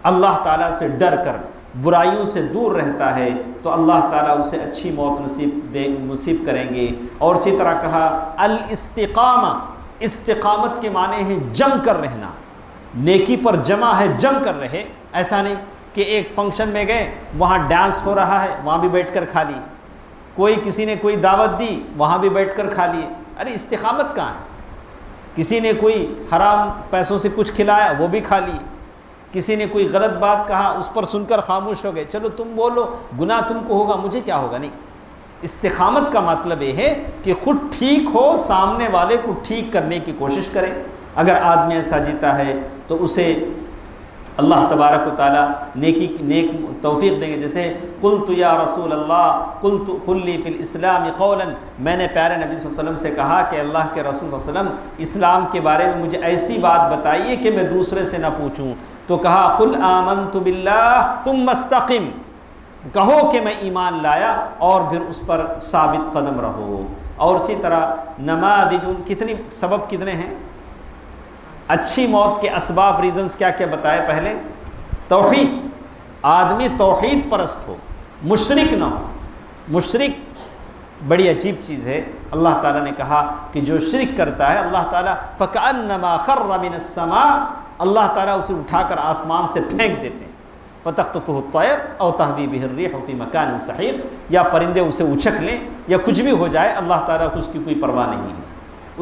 اللہ تعالیٰ سے ڈر کر برائیوں سے دور رہتا ہے تو اللہ تعالیٰ اسے اچھی موت نصیب کریں گے۔ اور اسی طرح کہا الاستقامہ، استقامت کے معنی ہے جم کر رہنا، نیکی پر جمع ہے، جم کر رہے، ایسا نہیں کہ ایک فنکشن میں گئے وہاں ڈانس ہو رہا ہے وہاں بھی بیٹھ کر کھا لیے، کوئی کسی نے کوئی دعوت دی وہاں بھی بیٹھ کر کھا لیے۔ ارے استقامت کہاں ہے؟ کسی نے کوئی حرام پیسوں سے کچھ کھلایا وہ بھی کھا لیے، کسی نے کوئی غلط بات کہا اس پر سن کر خاموش ہو گئے، چلو تم بولو، گناہ تم کو ہوگا مجھے کیا ہوگا؟ نہیں۔ استقامت کا مطلب یہ ہے کہ خود ٹھیک ہو، سامنے والے کو ٹھیک کرنے کی کوشش کرے۔ اگر آدمی ایسا جیتا ہے تو اسے اللہ تبارک و تعالیٰ نیک توفیق دیں گے۔ جیسے قلت یا رسول اللہ قلت قل لی فی الاسلام قولا، میں نے پیارے نبی صلی اللہ علیہ وسلم سے کہا کہ اللہ کے رسول صلی اللہ علیہ وسلم اسلام کے بارے میں مجھے ایسی بات بتائیے کہ میں دوسرے سے نہ پوچھوں، تو کہا قل آمنت باللہ ثم استقم، کہو کہ میں ایمان لایا اور پھر اس پر ثابت قدم رہو۔ اور اسی طرح نماذج، کتنی سبب کتنے ہیں اچھی موت کے اسباب، ریزنز کیا کیا بتائے؟ پہلے توحید، آدمی توحید پرست ہو، مشرک نہ ہو۔ مشرک بڑی عجیب چیز ہے، اللہ تعالیٰ نے کہا کہ جو شرک کرتا ہے اللہ تعالیٰ فَكَأَنَّمَا خَرَّ مِنَ السَّمَاءِ، اللہ تعالیٰ اسے اٹھا کر آسمان سے پھینک دیتے ہیں۔ فَتَخْطَفُهُ الطَّيْرُ أَوْ تَهْوِي بِهِ الرِّيحُ فِي مَكَانٍ سَحِيقٍ، یا پرندے اسے اچھک لیں یا کچھ بھی ہو جائے، اللہ تعالیٰ کو اس کی کوئی پرواہ نہیں ہے۔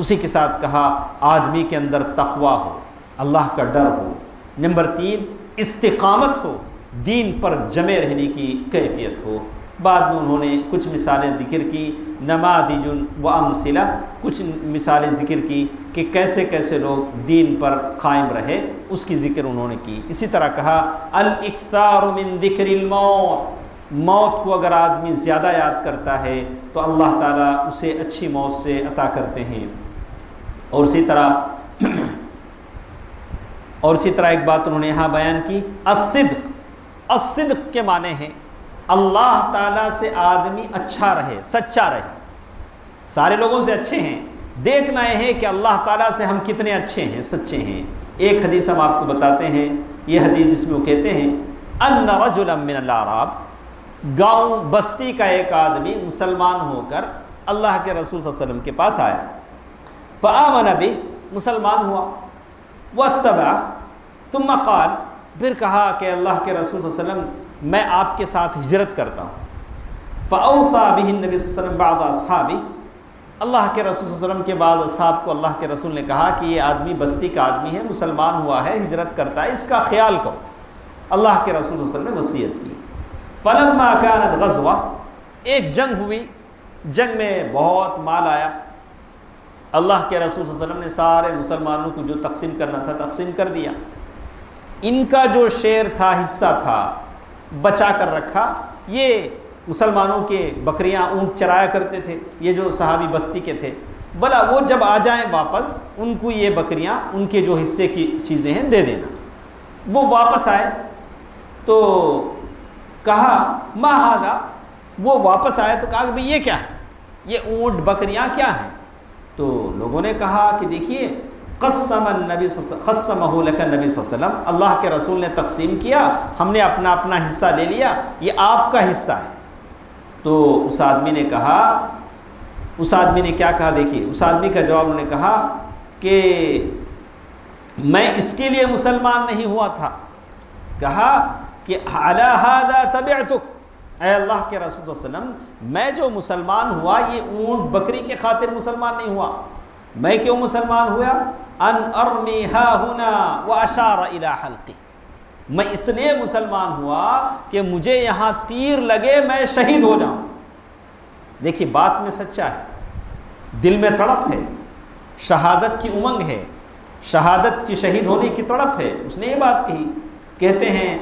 اسی کے ساتھ کہا آدمی کے اندر تقویٰ ہو، اللہ کا ڈر ہو۔ نمبر 3 استقامت ہو، دین پر جمے رہنے کی کیفیت ہو۔ بعد میں انہوں نے کچھ مثالیں ذکر کی، نماذج و امثلہ، کچھ مثالیں ذکر کی کہ کیسے کیسے لوگ دین پر قائم رہے، اس کی ذکر انہوں نے کی۔ اسی طرح کہا الاکثار من ذکر الموت، موت کو اگر آدمی زیادہ یاد کرتا ہے تو اللہ تعالیٰ اسے اچھی موت سے عطا کرتے ہیں۔ اور اسی طرح ایک بات انہوں نے یہاں بیان کی، الصدق، الصدق کے معنی ہے اللہ تعالیٰ سے آدمی اچھا رہے، سچا رہے۔ سارے لوگوں سے اچھے ہیں، دیکھنا یہ ہے کہ اللہ تعالیٰ سے ہم کتنے اچھے ہیں، سچے ہیں۔ ایک حدیث ہم آپ کو بتاتے ہیں، یہ حدیث جس میں وہ کہتے ہیں ان رجلا من الاعراب، گاؤں بستی کا ایک آدمی مسلمان ہو کر اللہ کے رسول صلی اللہ علیہ وسلم کے پاس آیا، فآمن بہ، مسلمان ہوا، واتبع، ثم قال، پھر کہا کہ اللہ کے رسول صلی اللہ علیہ وسلم میں آپ کے ساتھ ہجرت کرتا ہوں۔ فأوصى به النبی صلی اللہ علیہ وسلم بعض اصحابہ، اللہ کے رسول صلی اللہ علیہ وسلم کے بعض اصحاب کو اللہ کے رسول نے کہا کہ یہ آدمی بستی کا آدمی ہے، مسلمان ہوا ہے، ہجرت کرتا ہے، اس کا خیال کرو۔ اللہ کے رسول صلی اللہ علیہ وسلم نے وصیت کی۔ فلما كانت غزوہ، ایک جنگ ہوئی، جنگ میں بہت مال آیا، اللہ کے رسول صلی اللہ علیہ وسلم نے سارے مسلمانوں کو جو تقسیم کرنا تھا تقسیم کر دیا۔ ان کا جو شیر تھا، حصہ تھا، بچا کر رکھا۔ یہ مسلمانوں کے بکریاں اونٹ چرایا کرتے تھے، یہ جو صحابی بستی کے تھے، بلا وہ جب آ جائیں واپس ان کو یہ بکریاں ان کے جو حصے کی چیزیں ہیں دے دینا۔ وہ واپس آئے تو کہا ما ھذا، وہ واپس آئے تو کہا کہ بھئی یہ کیا ہے، یہ اونٹ بکریاں کیا ہیں؟ تو لوگوں نے کہا کہ دیکھیے قسمہ لک النبی صلی اللہ علیہ وسلم، اللہ کے رسول نے تقسیم کیا، ہم نے اپنا اپنا حصہ لے لیا، یہ آپ کا حصہ ہے۔ تو اس آدمی نے کہا، اس آدمی نے کیا کہا دیکھیے، اس آدمی کا جواب انہوں نے کہا کہ میں اس کے لیے مسلمان نہیں ہوا تھا، کہا کہ علی ھذا تبعتک، اے اللہ کے رسول صلی اللہ علیہ وسلم میں جو مسلمان ہوا یہ اونٹ بکری کے خاطر مسلمان نہیں ہوا، میں کیوں مسلمان ہوا؟ ان ارمی ہا ہنا واشار الی حلقی، میں اس لیے مسلمان ہوا کہ مجھے یہاں تیر لگے میں شہید ہو جاؤں۔ دیکھیے بات میں سچا ہے، دل میں تڑپ ہے، شہادت کی امنگ ہے، شہادت کی شہید ہونے کی تڑپ ہے، اس نے یہ بات کہی۔ کہتے ہیں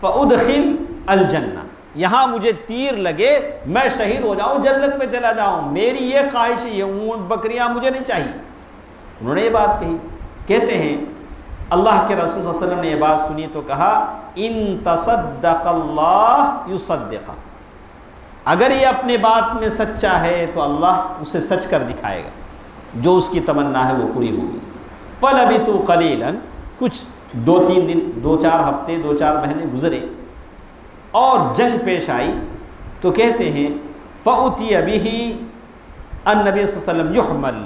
فادخل الجنہ، یہاں مجھے تیر لگے میں شہید ہو جاؤں، جنت میں چلا جاؤں، میری یہ خواہش ہے، یہ اونٹ بکریاں مجھے نہیں چاہیے، انہوں نے یہ بات کہی۔ کہتے ہیں اللہ کے رسول صلی اللہ علیہ وسلم نے یہ بات سنی تو کہا ان تصدق اللہ یصدق، اگر یہ اپنے بات میں سچا ہے تو اللہ اسے سچ کر دکھائے گا، جو اس کی تمنا ہے وہ پوری ہوگی۔ فلبثوا قلیلا، کچھ 2-3 دن، 2-4 ہفتے، 2-4 مہینے گزرے اور جنگ پیش آئی، تو کہتے ہیں فأتی بہ النبی صلی اللہ علیہ وسلم یحمل،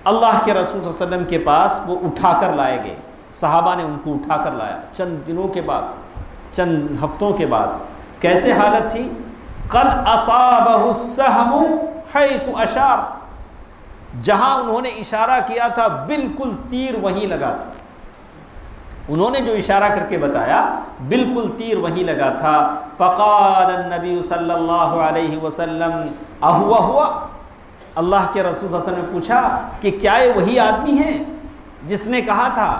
اللہ کے رسول صلی اللہ علیہ وسلم کے پاس وہ اٹھا کر لائے گئے، صحابہ نے ان کو اٹھا کر لایا چند دنوں کے بعد، چند ہفتوں کے بعد۔ کیسے حالت تھی؟ قد اصابہ السہم حیث اشار، جہاں انہوں نے اشارہ کیا تھا بالکل تیر وہیں لگا تھا، انہوں نے جو اشارہ کر کے بتایا بالکل تیر وہیں لگا تھا۔ فقال النبی صلی اللہ علیہ وسلم اہوا ہوا، اللہ کے رسول صلی اللہ علیہ وسلم نے پوچھا کہ کیا یہ وہی آدمی ہے جس نے کہا تھا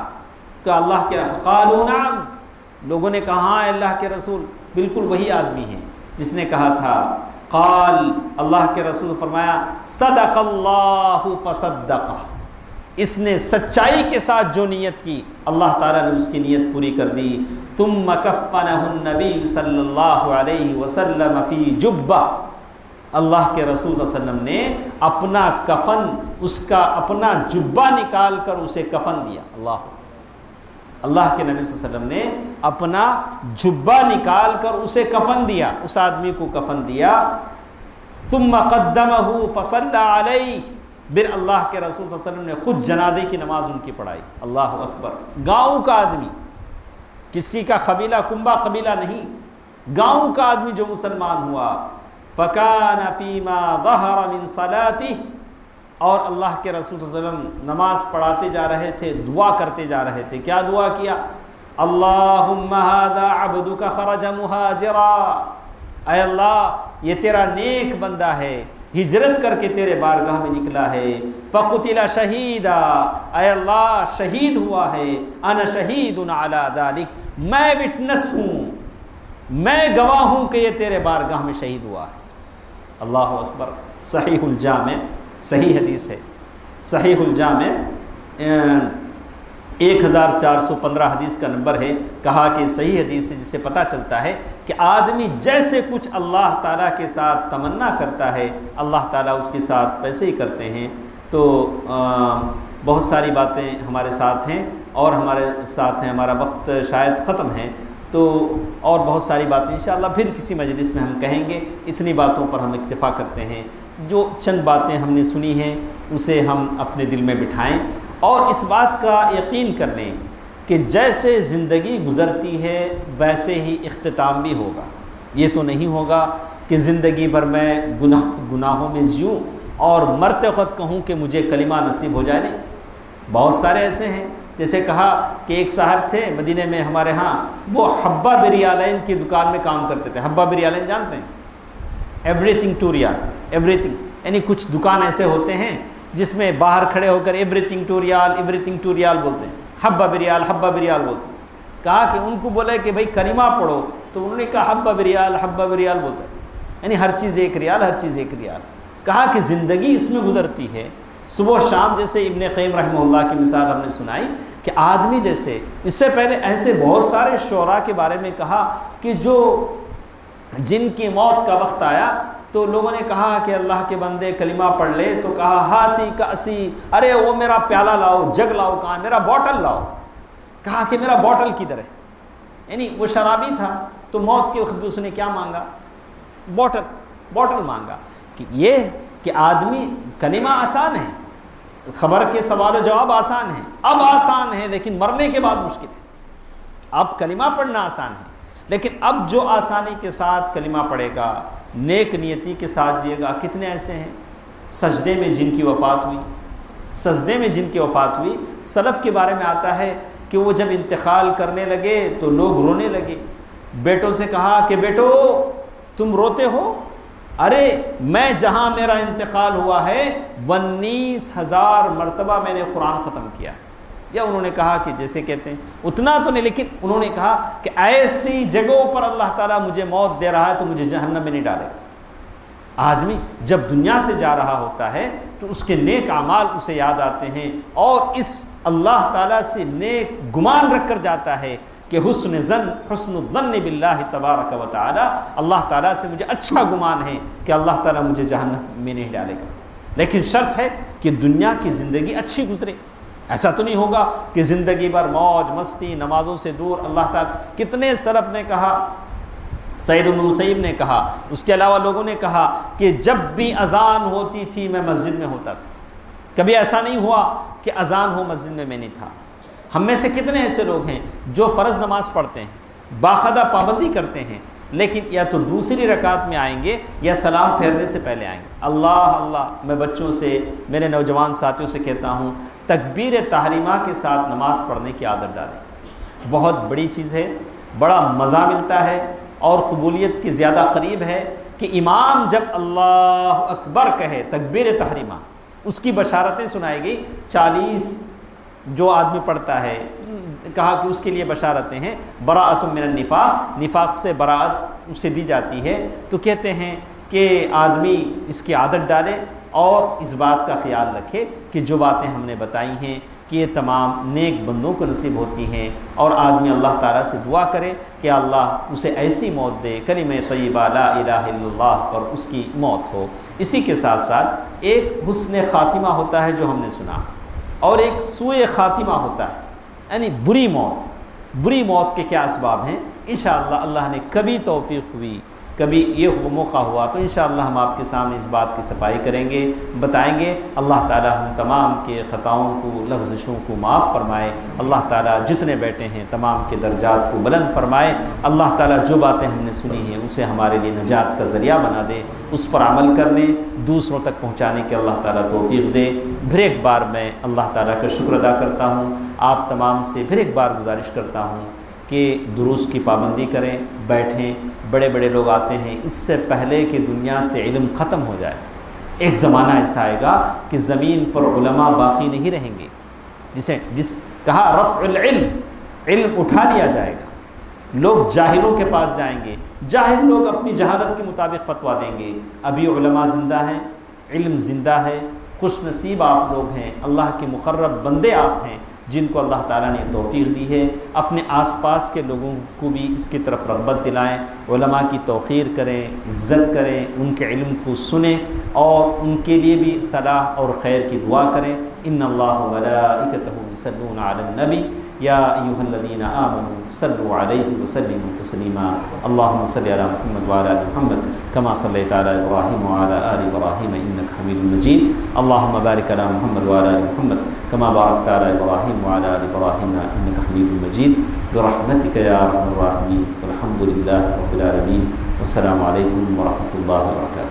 کہ اللہ کے، قالوا نعم، لوگوں نے کہا ہاں اللہ کے رسول بالکل وہی آدمی ہے جس نے کہا تھا۔ قال، اللہ کے رسول فرمایا صدق اللہ فصدقہ، اس نے سچائی کے ساتھ جو نیت کی اللہ تعالیٰ نے اس کی نیت پوری کر دی۔ ثم کفنہ النبی صلی اللہ علیہ وسلم فی جبہ، اللہ کے رسول صلی اللہ علیہ وسلم نے اپنا کفن، اس کا اپنا جبہ نکال کر اسے کفن دیا۔ اللہ کے نبی صلی اللہ علیہ وسلم نے اپنا جبہ نکال کر اسے کفن دیا، اس آدمی کو کفن دیا۔ ثم قدمہ فصلی علیہ، پھر اللہ کے رسول صلی اللہ علیہ وسلم نے خود جنازے کی نماز ان کی پڑھائی۔ اللہ اکبر، گاؤں کا آدمی، کسی کا قبیلہ کنبہ قبیلہ نہیں، گاؤں کا آدمی جو مسلمان ہوا۔ فکان فیما ظہر من صلاتہ، اور اللہ کے رسول صلی اللہ علیہ وسلم نماز پڑھاتے جا رہے تھے، دعا کرتے جا رہے تھے۔ کیا دعا کیا؟ اللہم ھذا عبدک خرج مہاجرا، اے اللہ یہ تیرا نیک بندہ ہے، ہجرت کر کے تیرے بارگاہ میں نکلا ہے۔ فقتل شہیدا، اے اللہ شہید ہوا ہے۔ انا شہید علی ذلک، میں وٹنس ہوں، میں گواہ ہوں کہ یہ تیرے بارگاہ میں شہید ہوا ہے۔ اللہ اکبر۔ صحیح الجامع، صحیح حدیث ہے، صحیح الجامع 1415 حدیث کا نمبر ہے۔ کہا کہ صحیح حدیث ہے جس سے پتہ چلتا ہے کہ آدمی جیسے کچھ اللہ تعالیٰ کے ساتھ تمنا کرتا ہے اللہ تعالیٰ اس کے ساتھ ویسے ہی کرتے ہیں۔ تو بہت ساری باتیں ہمارے ساتھ ہیں اور ہمارے ساتھ ہیں، ہمارا وقت شاید ختم ہے، تو اور بہت ساری باتیں انشاءاللہ پھر کسی مجلس میں ہم کہیں گے۔ اتنی باتوں پر ہم اکتفا کرتے ہیں، جو چند باتیں ہم نے سنی ہیں اسے ہم اپنے دل میں بٹھائیں اور اس بات کا یقین کر لیں کہ جیسے زندگی گزرتی ہے ویسے ہی اختتام بھی ہوگا۔ یہ تو نہیں ہوگا کہ زندگی بھر میں گناہوں میں جیوں اور مرتے وقت کہوں کہ مجھے کلمہ نصیب ہو جائے، نہیں۔ بہت سارے ایسے ہیں، جیسے کہا کہ ایک صاحب تھے مدینے میں ہمارے ہاں، وہ حبہ بریالین کی دکان میں کام کرتے تھے۔ حبہ بریالین جانتے ہیں؟ Everything to Real, everything, یعنی کچھ دکان ایسے ہوتے ہیں جس میں باہر کھڑے ہو کر everything to Real, everything to real بولتے ہیں، حبہ بریال، حبہ بریال بولتے ہیں۔ کہا کہ ان کو بولے کہ بھائی کلمہ پڑھو، تو انہوں نے کہا حبہ بریال، حبہ بریال بولتے ہیں، یعنی ہر چیز ایک ریال، ہر چیز ایک ریال۔ کہا کہ زندگی اس میں گزرتی ہے صبح و شام، جیسے ابن قیم رحمہ اللہ کی مثال ہم نے سنائی کہ آدمی جیسے، اس سے پہلے ایسے بہت سارے شعراء کے بارے میں کہا کہ جو جن کی موت کا وقت آیا تو لوگوں نے کہا کہ اللہ کے بندے کلمہ پڑھ لے، تو کہا ہاتھی کاسی، ارے وہ میرا پیالہ لاؤ، جگ لاؤ، کہاں میرا بوٹل لاؤ، کہا کہ میرا بوٹل کدھر ہے؟ یعنی وہ شرابی تھا تو موت کے وقت بھی اس نے کیا مانگا؟ بوٹل مانگا۔ کہ یہ کہ آدمی، کلمہ آسان ہے، خبر کے سوال و جواب آسان ہے، اب آسان ہے لیکن مرنے کے بعد مشکل ہے۔ اب کلمہ پڑھنا آسان ہے، لیکن اب جو آسانی کے ساتھ کلمہ پڑھے گا، نیک نیتی کے ساتھ جیے گا، کتنے ایسے ہیں سجدے میں جن کی وفات ہوئی، سجدے میں جن کی وفات ہوئی۔ سلف کے بارے میں آتا ہے کہ وہ جب انتقال کرنے لگے تو لوگ رونے لگے، بیٹوں سے کہا کہ بیٹو تم روتے ہو؟ ارے میں جہاں میرا انتقال ہوا ہے 19,000 مرتبہ میں نے قرآن ختم کیا، یا انہوں نے کہا کہ جیسے کہتے ہیں اتنا تو نہیں، لیکن انہوں نے کہا کہ ایسی جگہوں پر اللہ تعالیٰ مجھے موت دے رہا ہے تو مجھے جہنم میں نہیں ڈالے گا۔ آدمی جب دنیا سے جا رہا ہوتا ہے تو اس کے نیک اعمال اسے یاد آتے ہیں، اور اس اللہ تعالیٰ سے نیک گمان رکھ کر جاتا ہے کہ حسن الظن باللہ تبارک و تعالی، اللہ تعالیٰ سے مجھے اچھا گمان ہے کہ اللہ تعالیٰ مجھے جہنم میں نہیں ڈالے گا۔ لیکن شرط ہے کہ دنیا کی زندگی اچھی گزرے۔ ایسا تو نہیں ہوگا کہ زندگی بھر موج مستی، نمازوں سے دور۔ اللہ تعالیٰ کتنے سلف نے کہا، سعید بن مسیب نے کہا، اس کے علاوہ لوگوں نے کہا کہ جب بھی اذان ہوتی تھی میں مسجد میں ہوتا تھا، کبھی ایسا نہیں ہوا کہ اذان ہو مسجد میں نہیں تھا۔ ہم میں سے کتنے ایسے لوگ ہیں جو فرض نماز پڑھتے ہیں، باقاعدہ پابندی کرتے ہیں، لیکن یا تو دوسری رکعت میں آئیں گے یا سلام پھیرنے سے پہلے آئیں گے۔ اللہ میں بچوں سے، میرے نوجوان ساتھیوں سے کہتا ہوں، تکبیر تحریمہ کے ساتھ نماز پڑھنے کی عادت ڈالیں، بہت بڑی چیز ہے، بڑا مزہ ملتا ہے اور قبولیت کی زیادہ قریب ہے کہ امام جب اللہ اکبر کہے تکبیر تحریمہ، اس کی بشارتیں سنائے گی۔ 40 جو آدمی پڑھتا ہے، کہا کہ اس کے لیے بشارتیں ہیں، براءۃ من النفاق، نفاق سے براءت اسے دی جاتی ہے۔ تو کہتے ہیں کہ آدمی اس کی عادت ڈالے اور اس بات کا خیال رکھے کہ جو باتیں ہم نے بتائی ہیں کہ یہ تمام نیک بندوں کو نصیب ہوتی ہیں، اور آدمی اللہ تعالیٰ سے دعا کرے کہ اللہ اسے ایسی موت دے، کلمہ طیبہ لا الہ الا اللہ پر اس کی موت ہو۔ اسی کے ساتھ ساتھ ایک حسن خاتمہ ہوتا ہے جو ہم نے سنا، اور ایک سوء خاتمہ ہوتا ہے، یعنی بری موت۔ بری موت کے کیا اسباب ہیں؟ انشاءاللہ اللہ نے کبھی توفیق ہوئی، کبھی یہ موقع ہوا تو انشاءاللہ ہم آپ کے سامنے اس بات کی صفائی کریں گے، بتائیں گے۔ اللہ تعالی ہم تمام کے خطاؤں کو، لغزشوں کو معاف فرمائے۔ اللہ تعالی جتنے بیٹے ہیں تمام کے درجات کو بلند فرمائے۔ اللہ تعالی جو باتیں ہم نے سنی ہیں اسے ہمارے لیے نجات کا ذریعہ بنا دے، اس پر عمل کرنے، دوسروں تک پہنچانے کے اللہ تعالی توفیق دے۔ پھر ایک بار میں اللہ تعالی کا شکر ادا کرتا ہوں، آپ تمام سے پھر ایک بار گزارش کرتا ہوں کہ دروس کی پابندی کریں، بیٹھیں۔ بڑے بڑے لوگ آتے ہیں، اس سے پہلے کہ دنیا سے علم ختم ہو جائے ایک زمانہ ایسا آئے گا کہ زمین پر علماء باقی نہیں رہیں گے، جس کہا رفع العلم، علم اٹھا لیا جائے گا، لوگ جاہلوں کے پاس جائیں گے، جاہل لوگ اپنی جہالت کے مطابق فتویٰ دیں گے۔ ابھی علماء زندہ ہیں، علم زندہ ہے، خوش نصیب آپ لوگ ہیں، اللہ کے مقرب بندے آپ ہیں جن کو اللہ تعالیٰ نے توفیق دی ہے۔ اپنے آس پاس کے لوگوں کو بھی اس کی طرف رغبت دلائیں، علماء کی توقیر کریں، عزت کریں، ان کے علم کو سنیں اور ان کے لیے بھی صلاح اور خیر کی دعا کریں۔ ان اللہ وملائکتہ یصلون علی النبی یا ایھا الذین آمنوا صلوا علیہ وسلموا تسلیما۔ اللہم صل علی محمد وعلی آل محمد کما صلیت علی ابراہیم وعلی آل ابراہیم انک حمید مجید۔ اللہم بارک علی محمد وعلی آل محمد کما بارکت علی ابراہیم وعلی آل ابراہیم انک حمید مجید برحمتک یا ارحم الراحمین۔ والحمد للہ رب العالمین۔ والسلام علیکم ورحمۃ اللہ وبرکاتہ۔